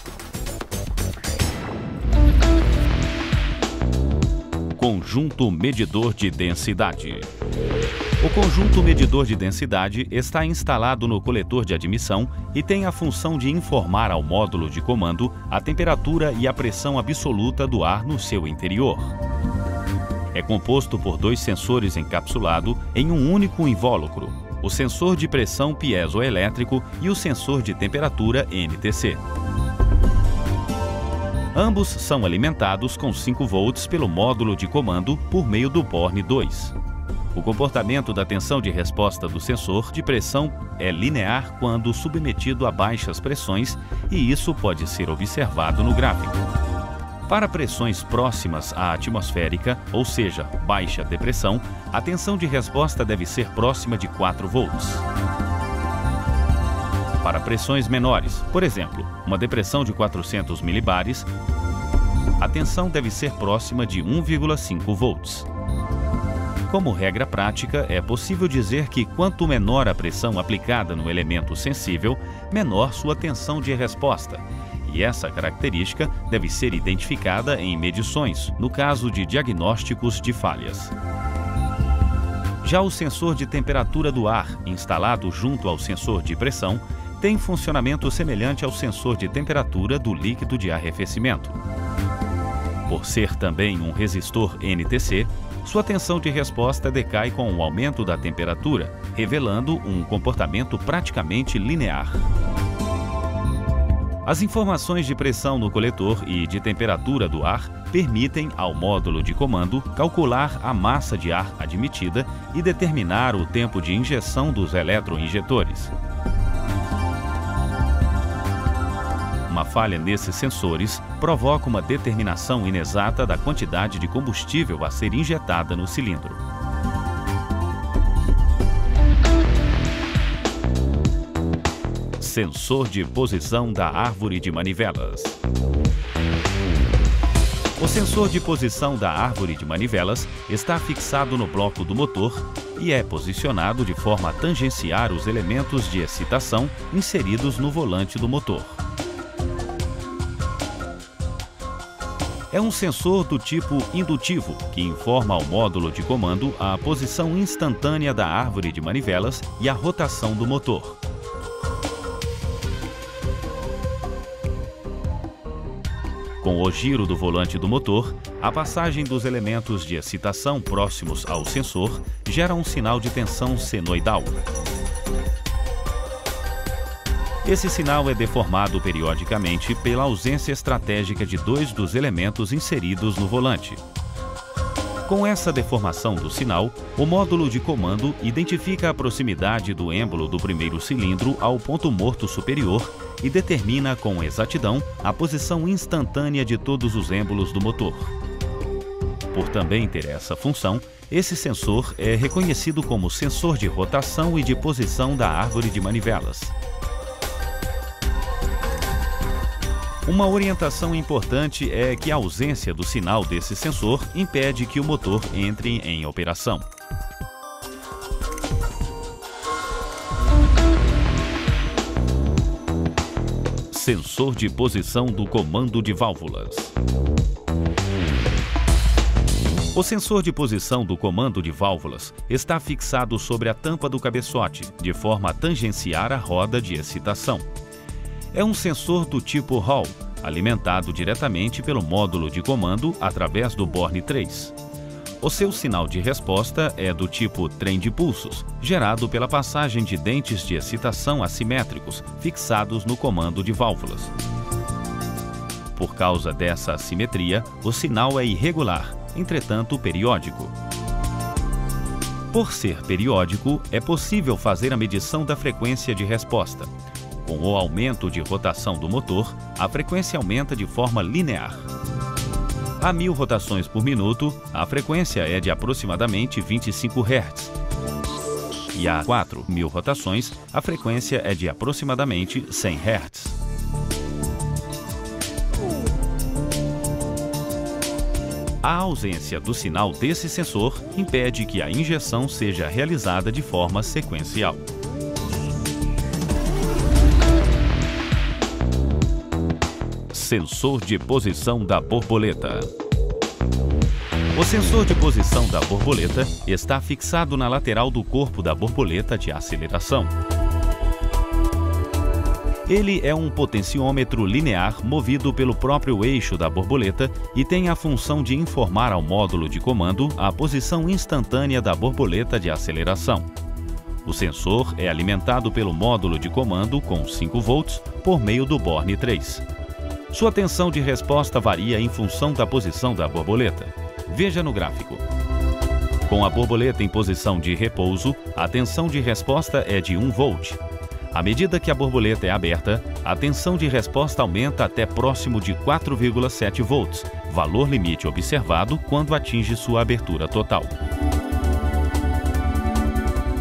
Conjunto medidor de densidade. O conjunto medidor de densidade está instalado no coletor de admissão e tem a função de informar ao módulo de comando a temperatura e a pressão absoluta do ar no seu interior. É composto por 2 sensores encapsulados em um único invólucro, o sensor de pressão piezoelétrico e o sensor de temperatura NTC. Ambos são alimentados com 5 volts pelo módulo de comando por meio do borne 2. O comportamento da tensão de resposta do sensor de pressão é linear quando submetido a baixas pressões, e isso pode ser observado no gráfico. Para pressões próximas à atmosférica, ou seja, baixa depressão, a tensão de resposta deve ser próxima de 4 volts. Para pressões menores, por exemplo, uma depressão de 400 milibares, a tensão deve ser próxima de 1,5 volts. Como regra prática, é possível dizer que quanto menor a pressão aplicada no elemento sensível, menor sua tensão de resposta. E essa característica deve ser identificada em medições, no caso de diagnósticos de falhas. Já o sensor de temperatura do ar, instalado junto ao sensor de pressão, tem funcionamento semelhante ao sensor de temperatura do líquido de arrefecimento. Por ser também um resistor NTC, sua tensão de resposta decai com o aumento da temperatura, revelando um comportamento praticamente linear. As informações de pressão no coletor e de temperatura do ar permitem ao módulo de comando calcular a massa de ar admitida e determinar o tempo de injeção dos eletroinjetores. Uma falha nesses sensores provoca uma determinação inexata da quantidade de combustível a ser injetada no cilindro. Sensor de posição da árvore de manivelas. O sensor de posição da árvore de manivelas está fixado no bloco do motor e é posicionado de forma a tangenciar os elementos de excitação inseridos no volante do motor. É um sensor do tipo indutivo, que informa ao módulo de comando a posição instantânea da árvore de manivelas e a rotação do motor. Com o giro do volante do motor, a passagem dos elementos de excitação próximos ao sensor gera um sinal de tensão senoidal. Esse sinal é deformado periodicamente pela ausência estratégica de 2 dos elementos inseridos no volante. Com essa deformação do sinal, o módulo de comando identifica a proximidade do êmbolo do primeiro cilindro ao ponto morto superior e determina com exatidão a posição instantânea de todos os êmbolos do motor. Por também ter essa função, esse sensor é reconhecido como sensor de rotação e de posição da árvore de manivelas. Uma orientação importante é que a ausência do sinal desse sensor impede que o motor entre em operação. Sensor de posição do comando de válvulas. O sensor de posição do comando de válvulas está fixado sobre a tampa do cabeçote, de forma a tangenciar a roda de excitação. É um sensor do tipo Hall, alimentado diretamente pelo módulo de comando através do Borne 3. O seu sinal de resposta é do tipo trem de pulsos, gerado pela passagem de dentes de excitação assimétricos fixados no comando de válvulas. Por causa dessa assimetria, o sinal é irregular, entretanto periódico. Por ser periódico, é possível fazer a medição da frequência de resposta. Com o aumento de rotação do motor, a frequência aumenta de forma linear. A 1000 rotações por minuto, a frequência é de aproximadamente 25 Hz. E a 4000 rotações, a frequência é de aproximadamente 100 Hz. A ausência do sinal desse sensor impede que a injeção seja realizada de forma sequencial. Sensor de posição da borboleta. O sensor de posição da borboleta está fixado na lateral do corpo da borboleta de aceleração. Ele é um potenciômetro linear movido pelo próprio eixo da borboleta e tem a função de informar ao módulo de comando a posição instantânea da borboleta de aceleração. O sensor é alimentado pelo módulo de comando com 5 volts por meio do Borne 3. Sua tensão de resposta varia em função da posição da borboleta. Veja no gráfico. Com a borboleta em posição de repouso, a tensão de resposta é de 1 volt. À medida que a borboleta é aberta, a tensão de resposta aumenta até próximo de 4,7 volts, valor limite observado quando atinge sua abertura total.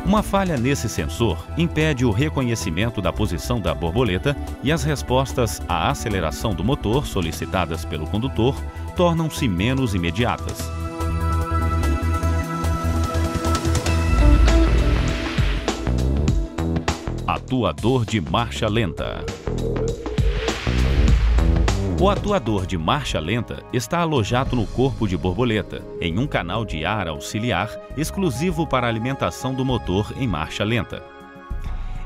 Uma falha nesse sensor impede o reconhecimento da posição da borboleta e as respostas à aceleração do motor solicitadas pelo condutor tornam-se menos imediatas. Atuador de marcha lenta. O atuador de marcha lenta está alojado no corpo de borboleta, em um canal de ar auxiliar exclusivo para a alimentação do motor em marcha lenta.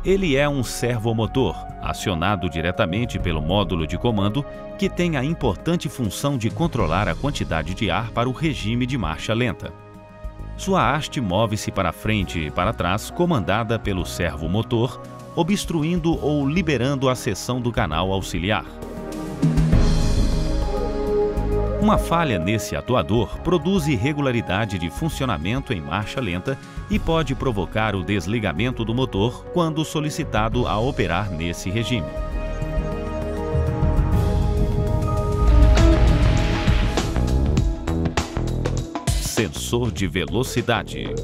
Ele é um servomotor, acionado diretamente pelo módulo de comando, que tem a importante função de controlar a quantidade de ar para o regime de marcha lenta. Sua haste move-se para frente e para trás, comandada pelo servomotor, obstruindo ou liberando a seção do canal auxiliar. Uma falha nesse atuador produz irregularidade de funcionamento em marcha lenta e pode provocar o desligamento do motor quando solicitado a operar nesse regime. Sensor de velocidade.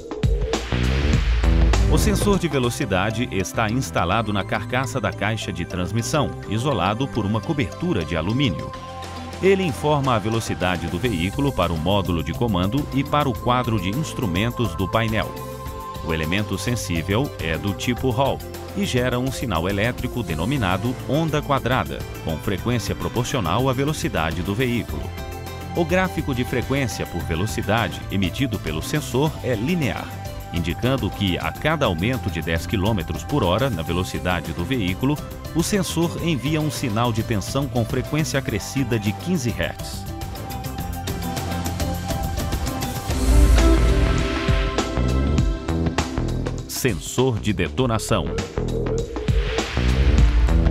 O sensor de velocidade está instalado na carcaça da caixa de transmissão, isolado por uma cobertura de alumínio. Ele informa a velocidade do veículo para o módulo de comando e para o quadro de instrumentos do painel. O elemento sensível é do tipo Hall e gera um sinal elétrico denominado onda quadrada, com frequência proporcional à velocidade do veículo. O gráfico de frequência por velocidade emitido pelo sensor é linear, indicando que a cada aumento de 10 km por hora na velocidade do veículo, o sensor envia um sinal de tensão com frequência acrescida de 15 Hz. Sensor de detonação.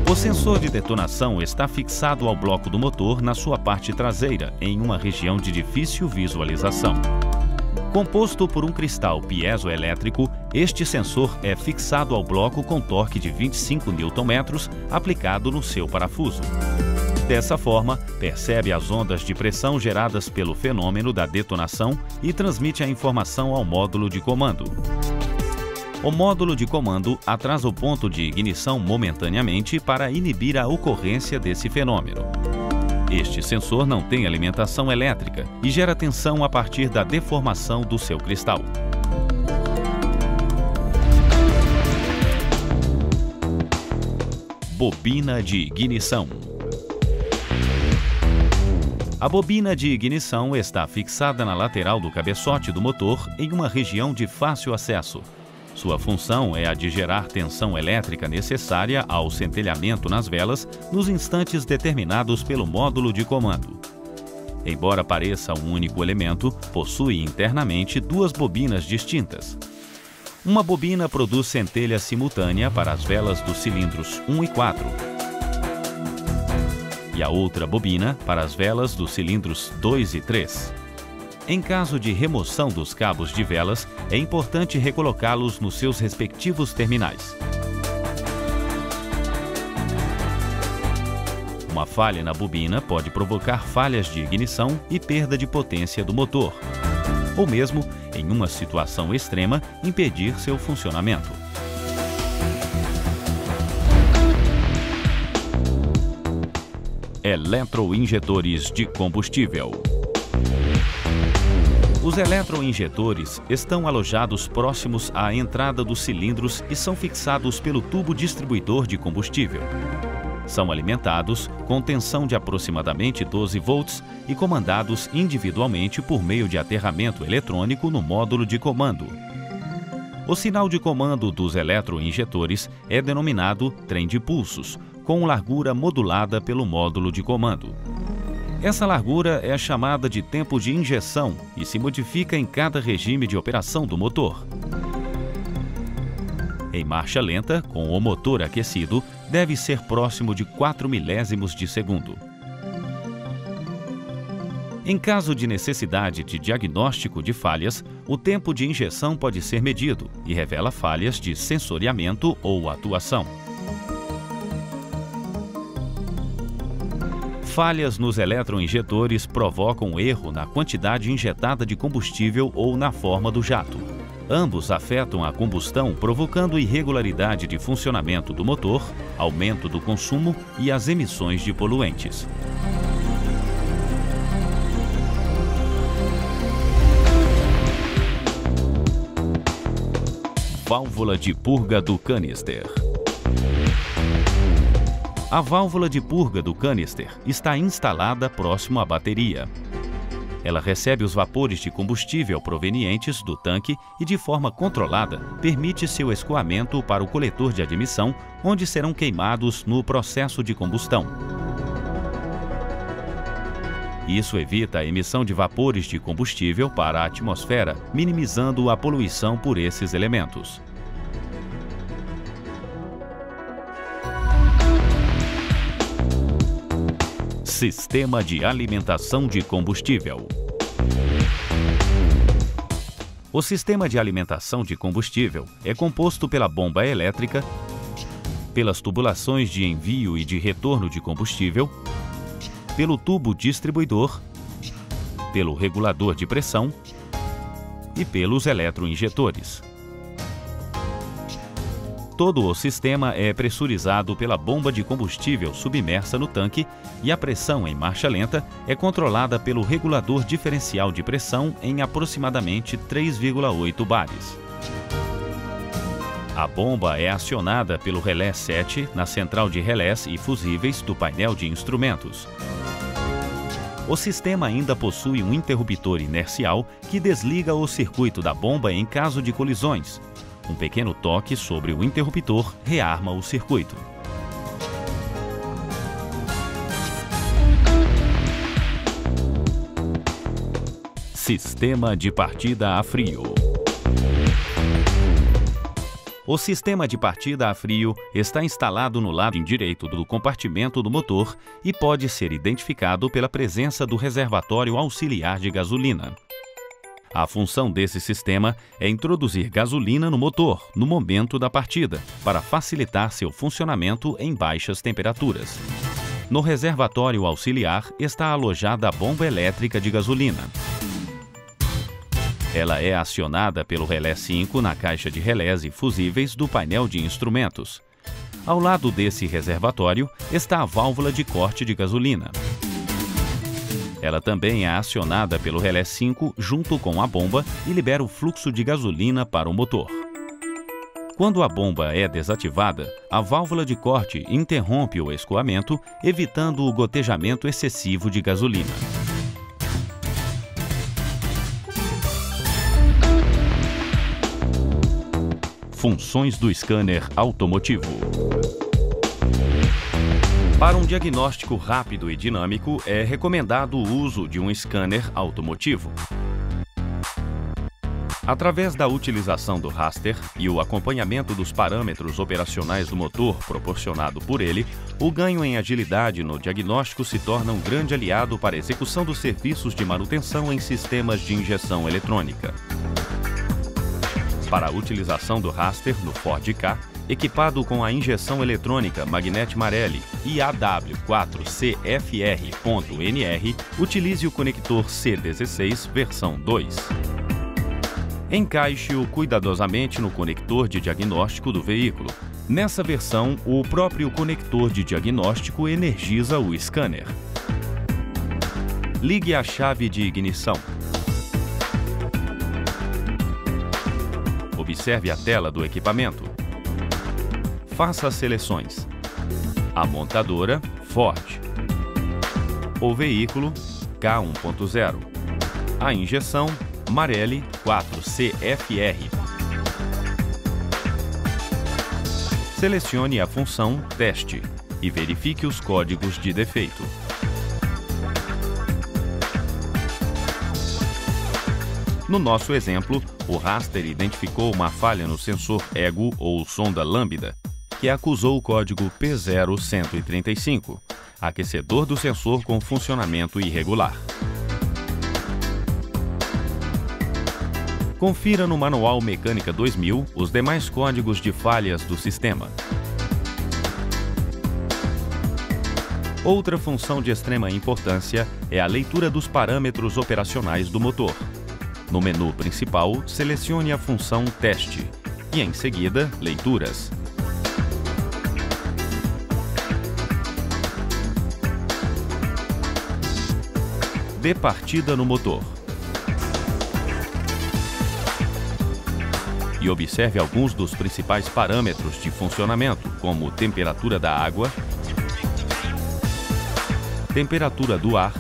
O sensor de detonação está fixado ao bloco do motor na sua parte traseira, em uma região de difícil visualização. Composto por um cristal piezoelétrico, este sensor é fixado ao bloco com torque de 25 Nm aplicado no seu parafuso. Dessa forma, percebe as ondas de pressão geradas pelo fenômeno da detonação e transmite a informação ao módulo de comando. O módulo de comando atrasa o ponto de ignição momentaneamente para inibir a ocorrência desse fenômeno. Este sensor não tem alimentação elétrica e gera tensão a partir da deformação do seu cristal. Bobina de ignição. A bobina de ignição está fixada na lateral do cabeçote do motor em uma região de fácil acesso. Sua função é a de gerar tensão elétrica necessária ao centelhamento nas velas nos instantes determinados pelo módulo de comando. Embora pareça um único elemento, possui internamente duas bobinas distintas. Uma bobina produz centelha simultânea para as velas dos cilindros 1 e 4. E a outra bobina para as velas dos cilindros 2 e 3. Em caso de remoção dos cabos de velas, é importante recolocá-los nos seus respectivos terminais. Uma falha na bobina pode provocar falhas de ignição e perda de potência do motor, ou mesmo, em uma situação extrema, impedir seu funcionamento. Eletroinjetores de combustível. Os eletroinjetores estão alojados próximos à entrada dos cilindros e são fixados pelo tubo distribuidor de combustível. São alimentados com tensão de aproximadamente 12 volts e comandados individualmente por meio de aterramento eletrônico no módulo de comando. O sinal de comando dos eletroinjetores é denominado trem de pulsos, com largura modulada pelo módulo de comando. Essa largura é chamada de tempo de injeção e se modifica em cada regime de operação do motor. Em marcha lenta, com o motor aquecido, deve ser próximo de 4 milésimos de segundo. Em caso de necessidade de diagnóstico de falhas, o tempo de injeção pode ser medido e revela falhas de sensoriamento ou atuação. Falhas nos eletroinjetores provocam erro na quantidade injetada de combustível ou na forma do jato. Ambos afetam a combustão, provocando irregularidade de funcionamento do motor, aumento do consumo e as emissões de poluentes. Válvula de purga do canister. A válvula de purga do canister está instalada próximo à bateria. Ela recebe os vapores de combustível provenientes do tanque e, de forma controlada, permite seu escoamento para o coletor de admissão, onde serão queimados no processo de combustão. Isso evita a emissão de vapores de combustível para a atmosfera, minimizando a poluição por esses elementos. Sistema de alimentação de combustível. O sistema de alimentação de combustível é composto pela bomba elétrica, pelas tubulações de envio e de retorno de combustível, pelo tubo distribuidor, pelo regulador de pressão e pelos eletroinjetores. Todo o sistema é pressurizado pela bomba de combustível submersa no tanque e a pressão em marcha lenta é controlada pelo regulador diferencial de pressão em aproximadamente 3,8 bares. A bomba é acionada pelo relé 7 na central de relés e fusíveis do painel de instrumentos. O sistema ainda possui um interruptor inercial que desliga o circuito da bomba em caso de colisões. Um pequeno toque sobre o interruptor rearma o circuito. Sistema de partida a frio. O sistema de partida a frio está instalado no lado direito do compartimento do motor e pode ser identificado pela presença do reservatório auxiliar de gasolina. A função desse sistema é introduzir gasolina no motor no momento da partida, para facilitar seu funcionamento em baixas temperaturas. No reservatório auxiliar está alojada a bomba elétrica de gasolina. Ela é acionada pelo relé 5 na caixa de relés e fusíveis do painel de instrumentos. Ao lado desse reservatório está a válvula de corte de gasolina. Ela também é acionada pelo relé 5 junto com a bomba e libera o fluxo de gasolina para o motor. Quando a bomba é desativada, a válvula de corte interrompe o escoamento, evitando o gotejamento excessivo de gasolina. Funções do scanner automotivo. Para um diagnóstico rápido e dinâmico, é recomendado o uso de um scanner automotivo. Através da utilização do raster e o acompanhamento dos parâmetros operacionais do motor proporcionado por ele, o ganho em agilidade no diagnóstico se torna um grande aliado para a execução dos serviços de manutenção em sistemas de injeção eletrônica. Para a utilização do raster no Ford Ka, equipado com a injeção eletrônica Magneti Marelli IAW4CFR.NR, utilize o conector C16 versão 2. Encaixe-o cuidadosamente no conector de diagnóstico do veículo. Nessa versão, o próprio conector de diagnóstico energiza o scanner. Ligue a chave de ignição. Observe a tela do equipamento. Faça as seleções. A montadora, Ford. O veículo, Ka 1.0. A injeção, Marelli 4CFR. Selecione a função Teste e verifique os códigos de defeito. No nosso exemplo, o raster identificou uma falha no sensor EGO ou sonda lambda, que acusou o código P0135, aquecedor do sensor com funcionamento irregular. Confira no Manual Mecânica 2000 os demais códigos de falhas do sistema. Outra função de extrema importância é a leitura dos parâmetros operacionais do motor. No menu principal, selecione a função Teste e, em seguida, Leituras. Dê partida no motor. E observe alguns dos principais parâmetros de funcionamento, como temperatura da água, temperatura do ar,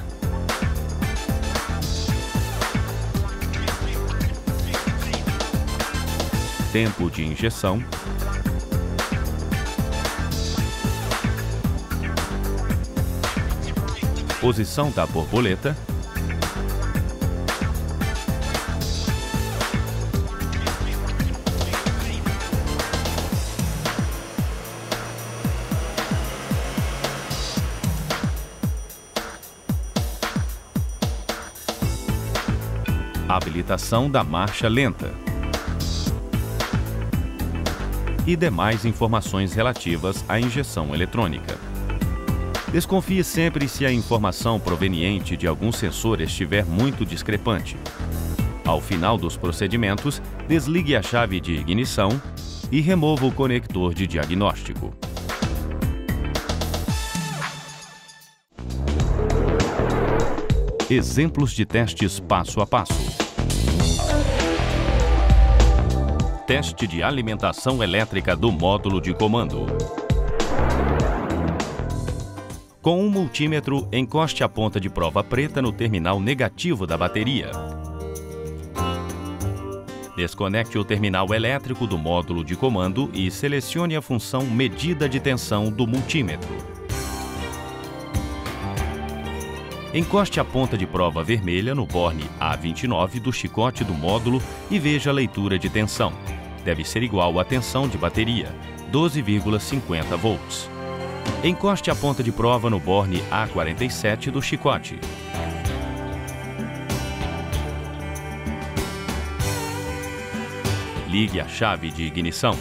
tempo de injeção, posição da borboleta, habilitação da marcha lenta e demais informações relativas à injeção eletrônica. Desconfie sempre se a informação proveniente de algum sensor estiver muito discrepante. Ao final dos procedimentos, desligue a chave de ignição e remova o conector de diagnóstico. Exemplos de testes passo a passo. Teste de alimentação elétrica do módulo de comando. Com um multímetro, encoste a ponta de prova preta no terminal negativo da bateria. Desconecte o terminal elétrico do módulo de comando e selecione a função Medida de tensão do multímetro. Encoste a ponta de prova vermelha no borne A29 do chicote do módulo e veja a leitura de tensão. Deve ser igual à tensão de bateria, 12,50 volts. Encoste a ponta de prova no borne A47 do chicote. Ligue a chave de ignição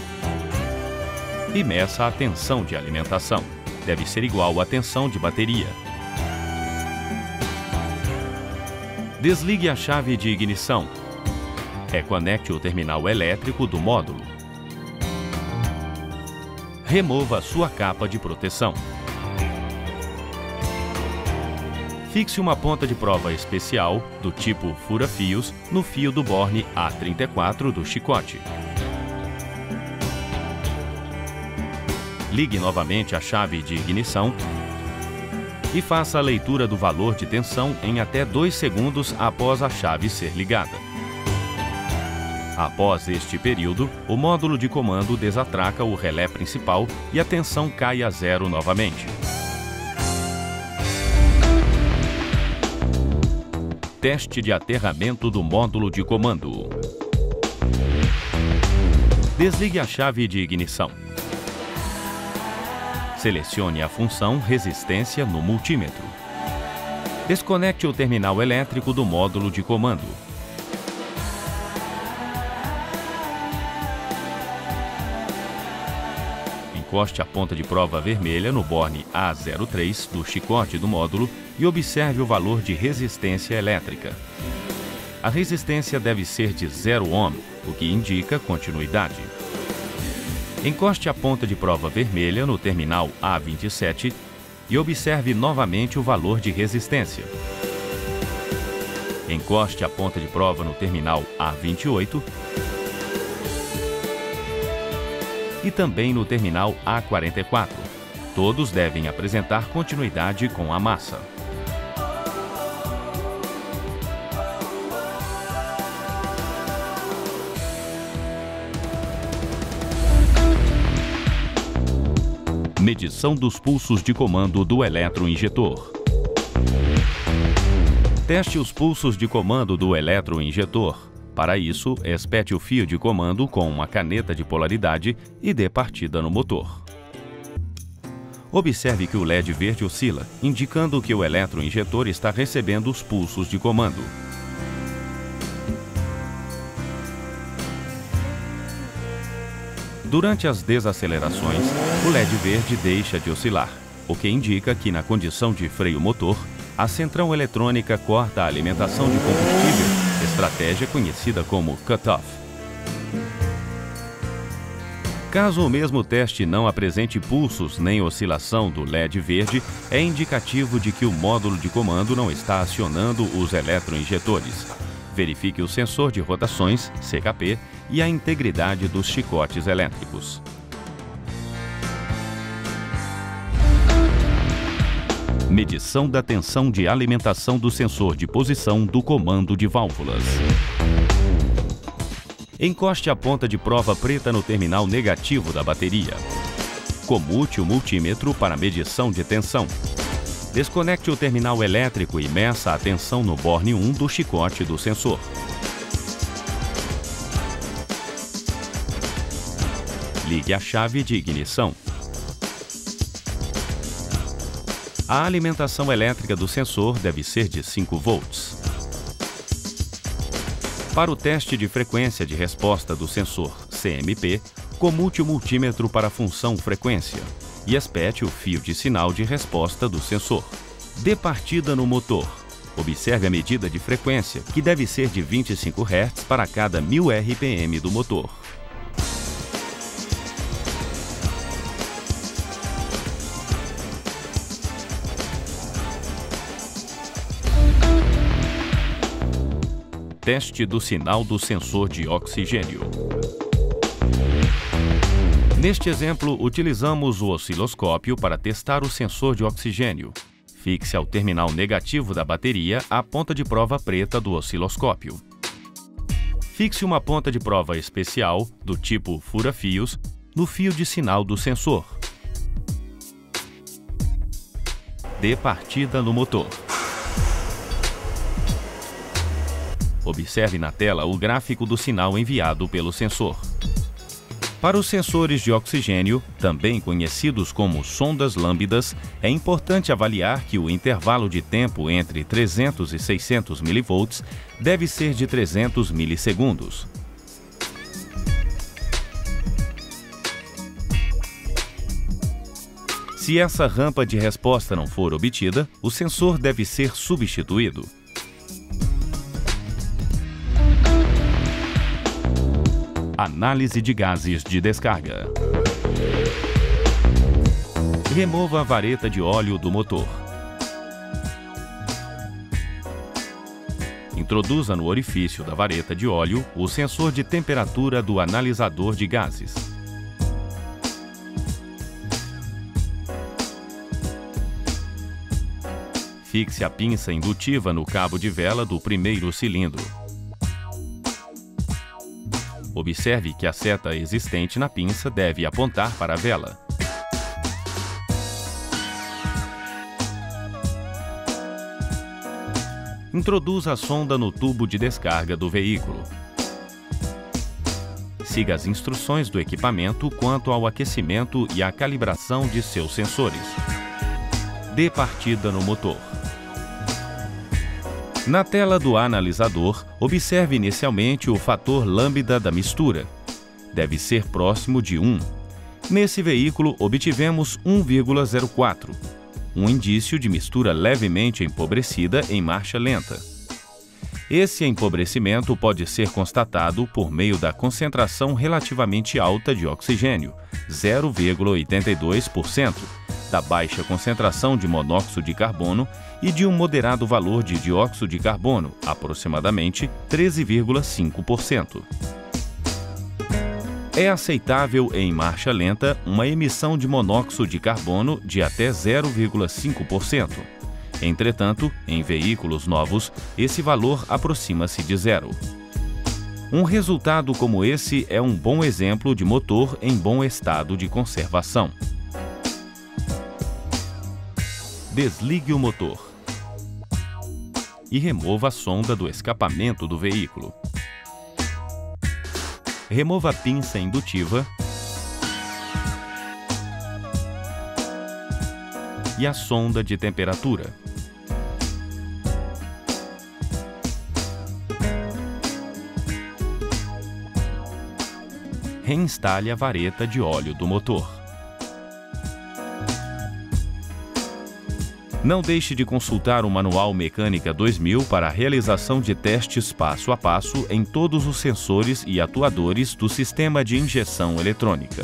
e meça a tensão de alimentação. Deve ser igual à tensão de bateria. Desligue a chave de ignição. Reconecte o terminal elétrico do módulo. Remova sua capa de proteção. Fixe uma ponta de prova especial, do tipo fura-fios, no fio do borne A34 do chicote. Ligue novamente a chave de ignição e faça a leitura do valor de tensão em até 2 segundos após a chave ser ligada. Após este período, o módulo de comando desatraca o relé principal e a tensão cai a zero novamente. Teste de aterramento do módulo de comando. Desligue a chave de ignição. Selecione a função resistência no multímetro. Desconecte o terminal elétrico do módulo de comando. Encoste a ponta de prova vermelha no borne A03 do chicote do módulo e observe o valor de resistência elétrica. A resistência deve ser de 0 ohm, o que indica continuidade. Encoste a ponta de prova vermelha no terminal A27 e observe novamente o valor de resistência. Encoste a ponta de prova no terminal A28 e também no terminal A44. Todos devem apresentar continuidade com a massa. Medição dos pulsos de comando do eletroinjetor. Teste os pulsos de comando do eletroinjetor. Para isso, espete o fio de comando com uma caneta de polaridade e dê partida no motor. Observe que o LED verde oscila, indicando que o eletroinjetor está recebendo os pulsos de comando. Durante as desacelerações, o LED verde deixa de oscilar, o que indica que na condição de freio motor, a central eletrônica corta a alimentação de combustível, estratégia conhecida como cut-off. Caso o mesmo teste não apresente pulsos nem oscilação do LED verde, é indicativo de que o módulo de comando não está acionando os eletroinjetores. Verifique o sensor de rotações, CKP, e a integridade dos chicotes elétricos. Medição da tensão de alimentação do sensor de posição do comando de válvulas. Encoste a ponta de prova preta no terminal negativo da bateria. Comute o multímetro para medição de tensão. Desconecte o terminal elétrico e meça a tensão no borne 1 do chicote do sensor. Ligue a chave de ignição. A alimentação elétrica do sensor deve ser de 5 volts. Para o teste de frequência de resposta do sensor CMP, comute o multímetro para a função frequência e espete o fio de sinal de resposta do sensor. Dê partida no motor. Observe a medida de frequência, que deve ser de 25 Hz para cada 1000 RPM do motor. Teste do sinal do sensor de oxigênio. Neste exemplo, utilizamos o osciloscópio para testar o sensor de oxigênio. Fixe ao terminal negativo da bateria a ponta de prova preta do osciloscópio. Fixe uma ponta de prova especial, do tipo fura-fios, no fio de sinal do sensor. Dê partida no motor. Observe na tela o gráfico do sinal enviado pelo sensor. Para os sensores de oxigênio, também conhecidos como sondas lambdas, é importante avaliar que o intervalo de tempo entre 300 e 600 mV deve ser de 300 milissegundos. Se essa rampa de resposta não for obtida, o sensor deve ser substituído. Análise de gases de descarga. Remova a vareta de óleo do motor. Introduza no orifício da vareta de óleo o sensor de temperatura do analisador de gases. Fixe a pinça indutiva no cabo de vela do primeiro cilindro. Observe que a seta existente na pinça deve apontar para a vela. Introduza a sonda no tubo de descarga do veículo. Siga as instruções do equipamento quanto ao aquecimento e à calibração de seus sensores. Dê partida no motor. Na tela do analisador, observe inicialmente o fator lambda da mistura. Deve ser próximo de 1. Nesse veículo, obtivemos 1,04, um indício de mistura levemente empobrecida em marcha lenta. Esse empobrecimento pode ser constatado por meio da concentração relativamente alta de oxigênio, 0,82%, da baixa concentração de monóxido de carbono e de um moderado valor de dióxido de carbono, aproximadamente 13,5%. É aceitável em marcha lenta uma emissão de monóxido de carbono de até 0,5%. Entretanto, em veículos novos, esse valor aproxima-se de zero. Um resultado como esse é um bom exemplo de motor em bom estado de conservação. Desligue o motor e remova a sonda do escapamento do veículo. Remova a pinça indutiva e a sonda de temperatura. Reinstale a vareta de óleo do motor. Não deixe de consultar o Manual Mecânica 2000 para a realização de testes passo a passo em todos os sensores e atuadores do sistema de injeção eletrônica.